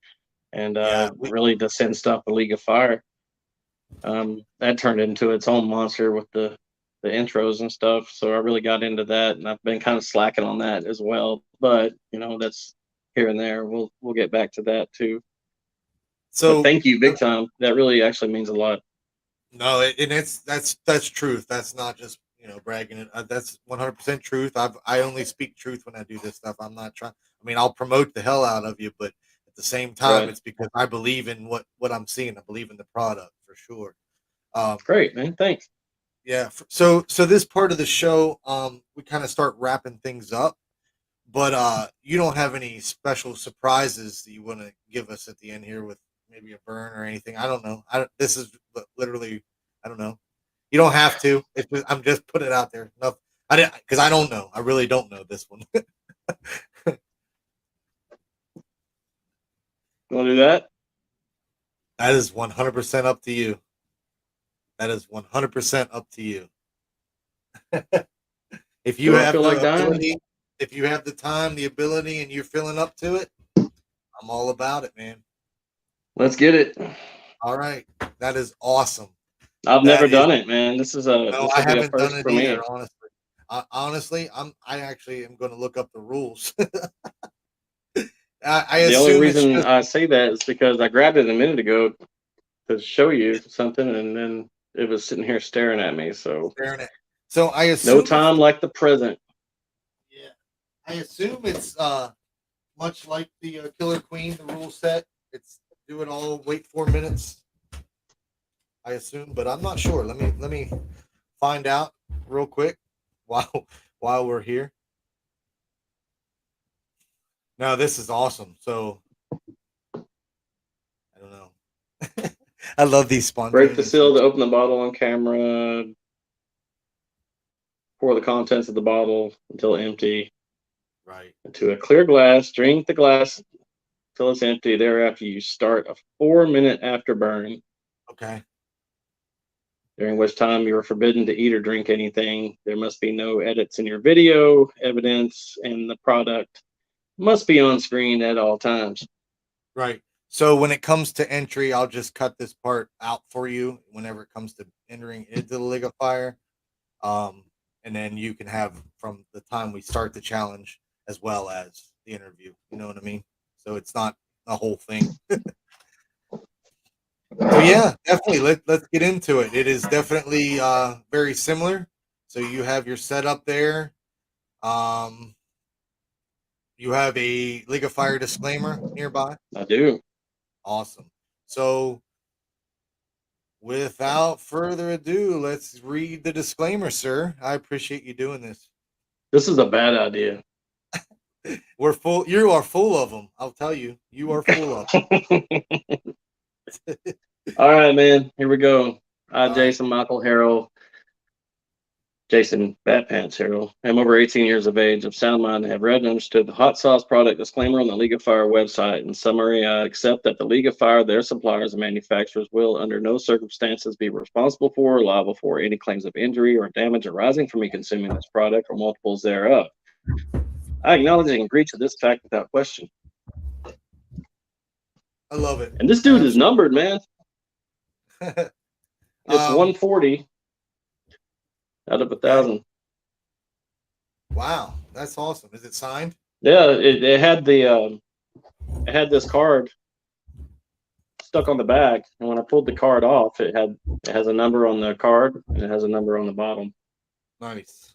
Yeah, really to send stuff to League of Fire. That turned into its own monster with the intros and stuff. So I really got into that, and I've been kind of slacking on that as well. But that's here and there. We'll get back to that too. But so thank you, big time. That really actually means a lot. no, and that's truth. That's not just bragging. That's 100% truth. I only speak truth when I do this stuff. I'm not trying. I mean, I'll promote the hell out of you, but at the same time, Right. it's because I believe in what I'm seeing. I believe in the product for sure. Um, Great, man. Thanks. yeah. So this part of the show, we kind of start wrapping things up. But you don't have any special surprises that you want to give us at the end here with maybe a burn or anything. I don't know. This is literally, I don't know. You don't have to. I'm just putting it out there. No, I didn't, because I don't know. I really don't know this one. You want to do that? That is 100% up to you. That is 100% up to you. If you Do I have feel the like dying? ability, if you have the time, the ability, and you're feeling up to it, I'm all about it, man. Let's get it. All right, that is awesome. I've That never is done it, man. This no, will I be a haven't done first it for me. either. Honestly, I actually am going to look up the rules. I The only assume it's reason just I say that is because I grabbed it a minute ago to show you something, and then it was sitting here staring at me. So staring at. So I no assume it's time like the present. yeah. I assume it's much like the Killer Queen, the rule set. It's do it all, wait 4 minutes. I assume, but I'm not sure. Let me find out real quick while while we're here. Now this is awesome. So I don't know. I love these Break the spontaneous. seal to open the bottle on camera. Pour the contents of the bottle until empty Right. into a clear glass. Drink the glass till it's empty. Thereafter, you start a 4-minute afterburn, Okay. during which time you are forbidden to eat or drink anything. There must be no edits in your video. Evidence and the product must be on screen at all times. Right. So when it comes to entry, I'll just cut this part out for you whenever it comes to entering into the ligafier. Um, and then you can have from the time we start the challenge as well as the interview. You know what I mean? So it's not a whole thing. So yeah, definitely let's get into it. It is definitely very similar. So you have your setup there. Um, you have a ligafier disclaimer nearby. I do. Awesome. So without further ado, let's read the disclaimer, sir. I appreciate you doing this. This is a bad idea. We're full. You are full of them. I'll tell you. You are full of them. All right, man. Here we go. All right. Jason Michael HAIRRELL, Jason BATPANTS HAIRRELL. I'm over 18 years of age, of sound mind, and have read and understood the hot sauce product disclaimer on the League of Fire website. In summary, I accept that the League of Fire, their suppliers, and manufacturers will, under no circumstances, be responsible for or liable for any claims of injury or damage arising from me consuming this product or multiples thereof. I acknowledge and agree to this fact without question. I love it. And this dude is numbered, man. It's 140 out of 1,000. Wow, that's awesome. Is it signed? Yeah, it had the it had this card stuck on the back, and when I pulled the card off, it has a number on the card and it has a number on the bottom. Nice.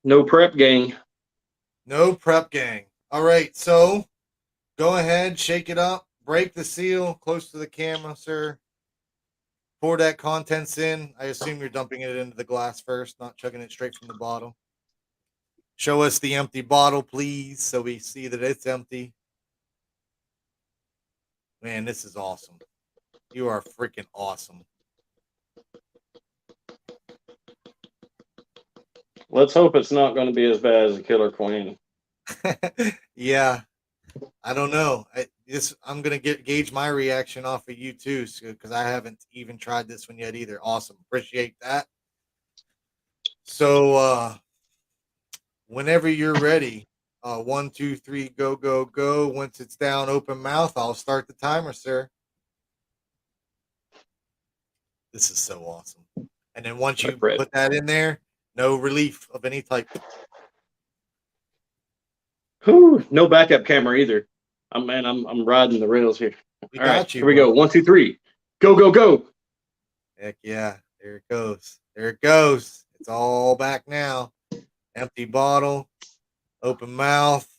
No prep, gang. No prep, gang. All right, so go ahead, shake it up, break the seal close to the camera, sir. Pour that contents in. I assume you're dumping it into the glass first, not chugging it straight from the bottle. Show us the empty bottle, please, so we see that it's empty. Man, this is awesome. You are freaking awesome. Let's hope it's not going to be as bad as the Killer Queen. Yeah, I don't know. I'm gonna gauge my reaction off of you too, because I haven't even tried this one yet either. Awesome, appreciate that. So whenever you're ready, 1, 2, 3, go, go, go. Once it's down, open mouth. I'll start the timer, sir. This is so awesome. And then once you put that in there, no relief of any type. Whew, no backup camera either. I'm riding the rails here. All right, here we go. 1, 2, 3. Go, go, go. Heck yeah. There it goes. There it goes. It's all back now. Empty bottle. Open mouth.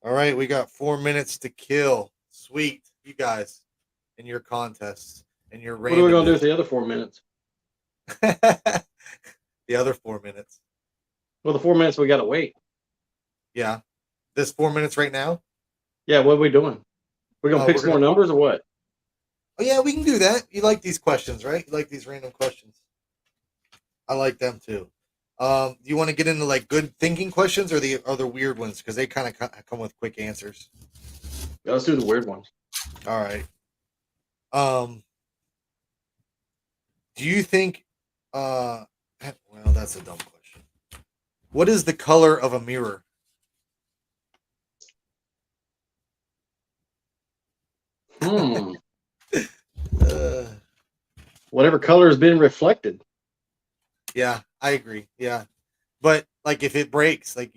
All right, we got 4 minutes to kill. Sweet. You guys in your contests and your What are we going to do with the other 4 minutes? The other 4 minutes. Well, the 4 minutes we got to wait. Yeah. This 4 minutes right now? Yeah, what are we doing? We're going to pick some more numbers or what? Oh, yeah, we can do that. You like these questions, right? You like these random questions. I like them too. Do you want to get into like good thinking questions or the other weird ones? Because they kind of come with quick answers. Yeah, let's do the weird ones. All right. Do you think Well, that's a dumb question. What is the color of a mirror? Hmm. Uh, Whatever color has been reflected. yeah, I agree. Yeah, but like if it breaks, like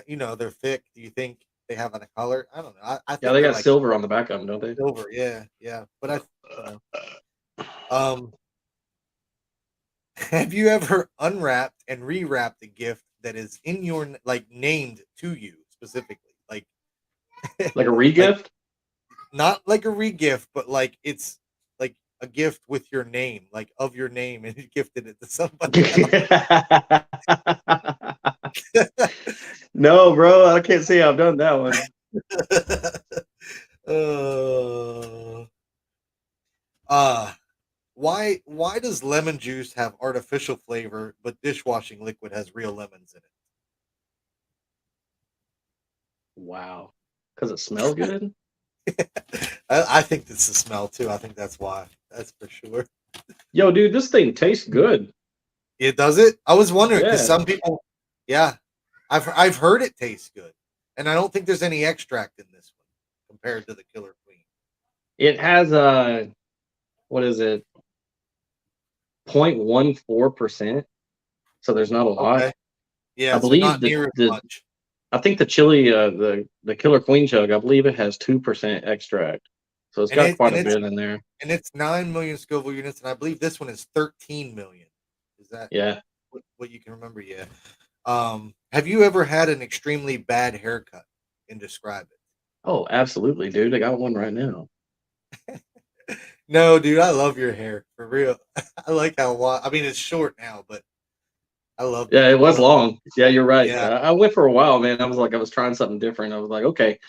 you know they're thick. Do you think they have a color? I don't know. I Yeah, think they they're got like silver on the back of them, don't they? silver. Yeah, yeah. But you know, um, have you ever unwrapped and rewrapped a gift that is in your like named to you specifically? Like a Like regift? not like a regift, but like it's like a gift with your name, like of your name, and you gifted it to somebody else. No, bro, I can't say I've done that one. uh, uh why does lemon juice have artificial flavor but dishwashing liquid has real lemons in Wow. Because it smells good? it? I think it's the smell too. I think that's why. That's for sure. Yo, dude, this thing tastes good. It does it. I was wondering because Yeah. some people, yeah, I've heard it tastes good, and I don't think there's any extract in this one compared to the Killer Queen. It has what is it? 0.14%. So there's not a lot. Okay, I yeah, so believe not that near as the much. I think the chili, the Killer Queen Chug, I believe it has 2% extract. So it's and got it quite and a it's bit in there. and it's 9 million Scoville units, and I believe this one is 13 million. Is that Yeah. what you can remember? Yeah. Have you ever had an extremely bad haircut? And describe Oh, absolutely, dude. I got one right now. it. No, dude, I love your hair for real. I like how I mean, it's short now, but I loved it. Yeah, it I was love. long. Yeah, you're right. Yeah, I went for a while, man. I was trying something different. I was like, okay,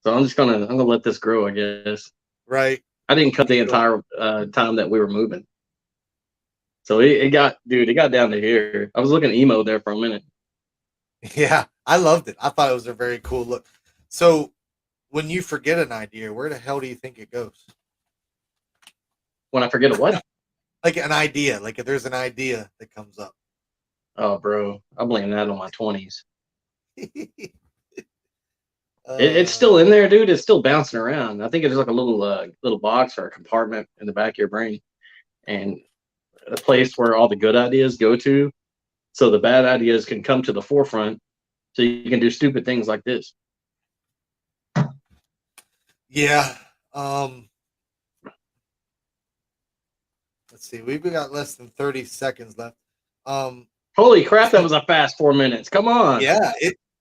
so I'm gonna let this grow, I guess. right. I didn't cut You the killed entire time that we were moving. So it got down to here. I was looking emo there for a minute. it. Yeah, I loved it. I thought it was a very cool look. So, when you forget an idea, where the hell do you think it goes? When I forget a what? Like an idea, like if there's an idea that comes up. Oh, bro, I blame that on my 20s. It's uh, still in there, dude. It's still bouncing around. I think it's like a little box or a compartment in the back of your brain, and a place where all the good ideas go to, so the bad ideas can come to the forefront, so you can do stupid things like this. yeah. Um, let's see. We've got less than 30 seconds left. Um, Holy crap, that was a fast 4 minutes. Come on, yeah.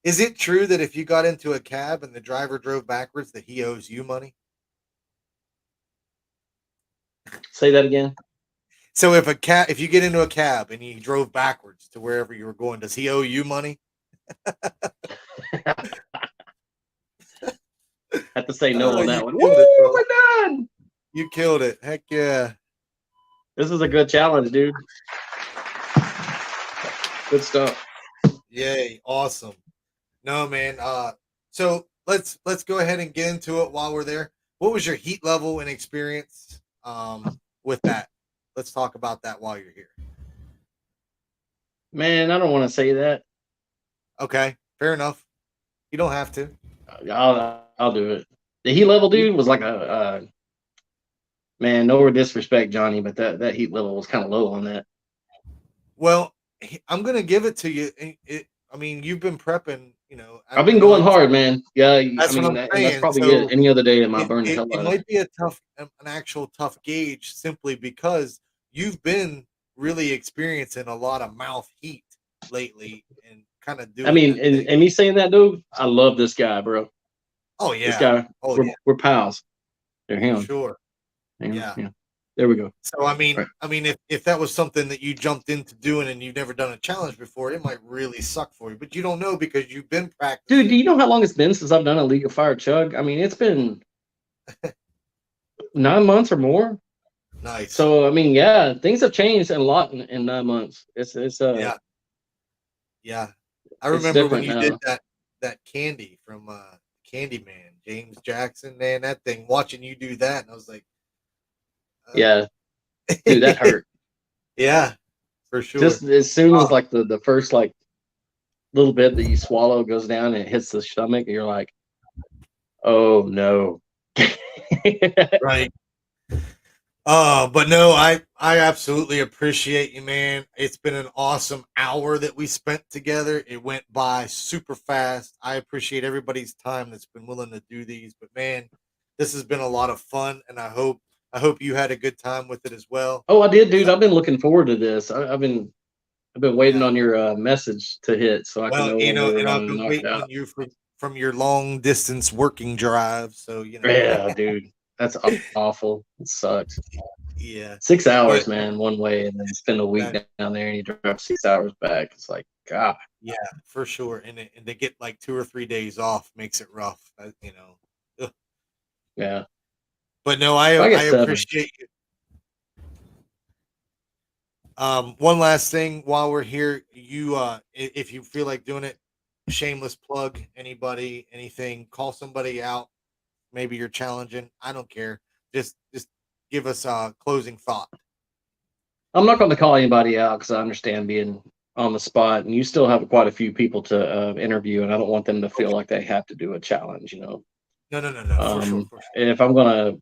Is it true that if you got into a cab and the driver drove backwards, that he owes you money? say that again. So if you get into a cab and he drove backwards to wherever you were going, does he owe you money? Have to say no Oh, on you that one. Woo, killed it, bro. we're done. You killed it. Heck yeah. This is a good challenge, dude. Good stuff. Yay. Awesome. No, man. So let's go ahead and get into it while we're there. What was your heat level and experience with that? Let's talk about that while you're here. Man, I don't want to say that. Okay, fair enough. You don't have to. I'll do it. The heat level, dude, was like a man. No disrespect, Johnny, but that heat level was kind of low on that. Well, I'm gonna give it to you. I mean, you've been prepping. You know, I've I been know going hard, man. Yeah, I that's what mean, I'm and that's saying. probably it. So Any other day, it might it, burn the it, hell it out of me. might be an actual tough gauge simply because you've been really experiencing a lot of mouth heat lately and kind of I doing mean, that thing. and me saying that, dude, I love this guy, bro. Oh This yeah. guy, Oh yeah, we're pals. They're for him. sure. Yeah, Yeah. yeah. There we go. So I mean, Right. if that was something that you jumped into doing and you've never done a challenge before, it might really suck for you. But you don't know because you've been Dude, do practicing. you know how long it's been since I've done a League of Fire chug? I mean, it's been 9 months or more. Nice. So I mean, yeah, things have changed a lot in 9 months. Yeah. Yeah. I It's remember when different you did now. that candy from Candyman, James Jackson, man, that thing, watching you do that, and I was like, uh, Yeah, dude, that hurt. yeah, for sure. Just as soon as like the first like little bit that you swallow goes down and it hits the stomach, you're like, oh no. Right. But no, I absolutely appreciate you, man. It's been an awesome hour that we spent together. It went by super fast. I appreciate everybody's time that's been willing to do these. But man, this has been a lot of fun, and I hope you had a good time with it as well. Oh, I did, dude. I've been looking forward to this. I've been waiting Yeah. on your message to hit so I can Well, know when we were and I've going to been knock it waiting out. on you from your long distance working drive. So Yeah, dude. That's awful. It sucks. yeah. 6 hours, But man, one way, and then spend a week that, down there, and you drive 6 hours back. It's like, God. yeah, for sure. And they get like 2 or 3 days off makes it rough. Ugh. Yeah. But no, I I get 7. appreciate you. One last thing while we're here, if you feel like doing it, shameless plug, anybody, anything, call somebody out. Maybe you're challenging. I don't care. Just give us a closing thought. I'm not going to call anybody out because I understand being on the spot, and you still have quite a few people to interview, and I don't want them to feel Okay. like they have to do a challenge, No, for sure, for sure. And if I'm going to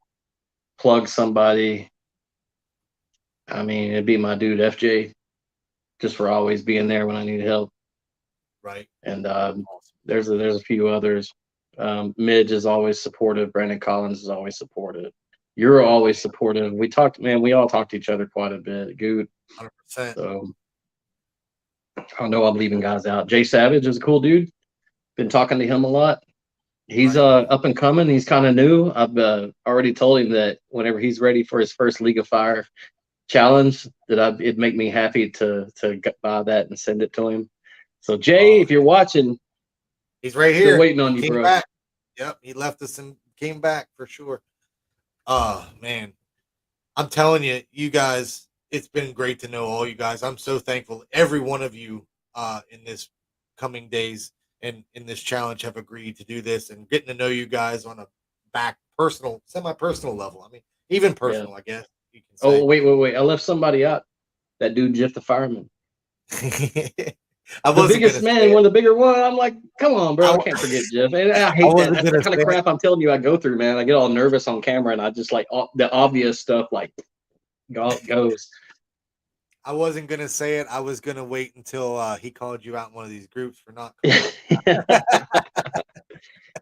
plug somebody, I mean, it'd be my dude FJ, just for always being there when I need help. Right. And Awesome. there's a few others. Midge is always supportive. Brandon Collins is always supportive. You're always supportive. We talked, man. We all talk to each other quite a bit. Good. 100%. So I know I'm leaving guys out. Jay Savage is a cool dude. Been talking to him a lot. He's Right. up and coming. He's kind of new. I've already told him that whenever he's ready for his first League of Fire challenge, that it'd make me happy to buy that and send it to him. So Jay, if you're watching, He's right still here. waiting on He you, came bro. back. Yep, he left us and came back for sure. Oh man, I'm telling you, you guys, it's been great to know all you guys. I'm so thankful every one of you in this coming days and in this challenge have agreed to do this and getting to know you guys on a back personal, semi-personal level. I mean, even Yeah. personal, I guess you can Oh, say. wait. I left somebody out. That dude, Jeff the fireman. I The wasn't biggest gonna man, say it. one of the bigger one. I'm like, come on, bro. I, I wa- can't forget Jeff. And I I hate that. wasn't That's the gonna kind of say it. crap I'm telling you I go through, man. I get all nervous on camera and I just like the obvious stuff like goes. I wasn't gonna say it. I was gonna wait until he called you out in one of these groups for not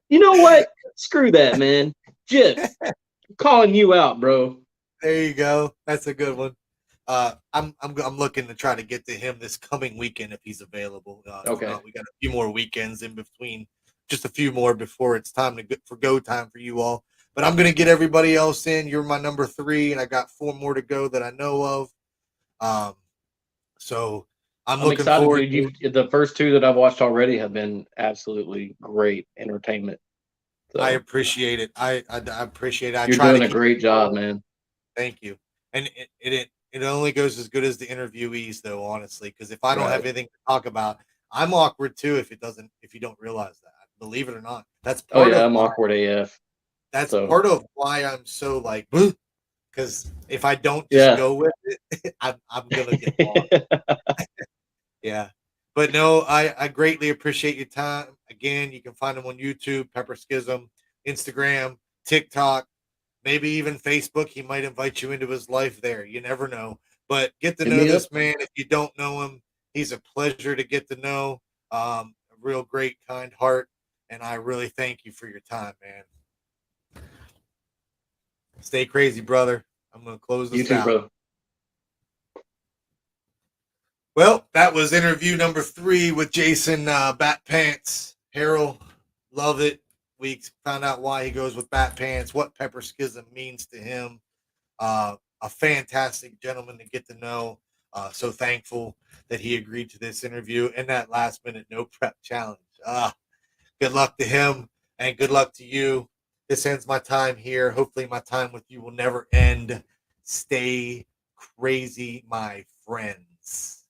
You know what? Screw that, man. Jeff, I'm calling you out, bro. There you go. That's a good one. I'm looking to try to get to him this coming weekend if he's available. If Okay. not, we got a few more weekends in between, just a few more before it's time to for go time for you all. But I'm gonna get everybody else in. You're my number 3, and I got 4 more to go that I know of. So I'm I'm looking excited, forward dude. to. The first 2 that I've watched already have been absolutely great entertainment. I So appreciate it. I appreciate it. I you're try to doing a keep great it job, going. man. Thank you. And it only goes as good as the interviewees, though, honestly. Because if I don't have Right. anything to talk about, I'm awkward too. If you don't realize that, believe it or not, Oh yeah, I'm awkward AF. that's So part of why I'm so like, because if I don't just yeah. go with it, I'm gonna get lost. Yeah. But no, I greatly appreciate your time. Again, you can find them on YouTube, Pepper Schism, Instagram, TikTok, maybe even Facebook. He might invite you into his life there. You never know. But get to Hit know me up. this man. If you don't know him, he's a pleasure to get to know. A real great, kind heart. And I really thank you for your time, man. Stay crazy, brother. I'm going to close You this too, out. bro. Well, that was interview number 3 with Jason BATPANTS. HAIRRELL, love it. We found out why he goes with BATPANTS, what Pepper Schism means to him. A fantastic gentleman to get to know. So thankful that he agreed to this interview and that last minute no prep challenge. Good luck to him and good luck to you. This ends my time here. Hopefully, my time with you will never end. Stay crazy, my friends.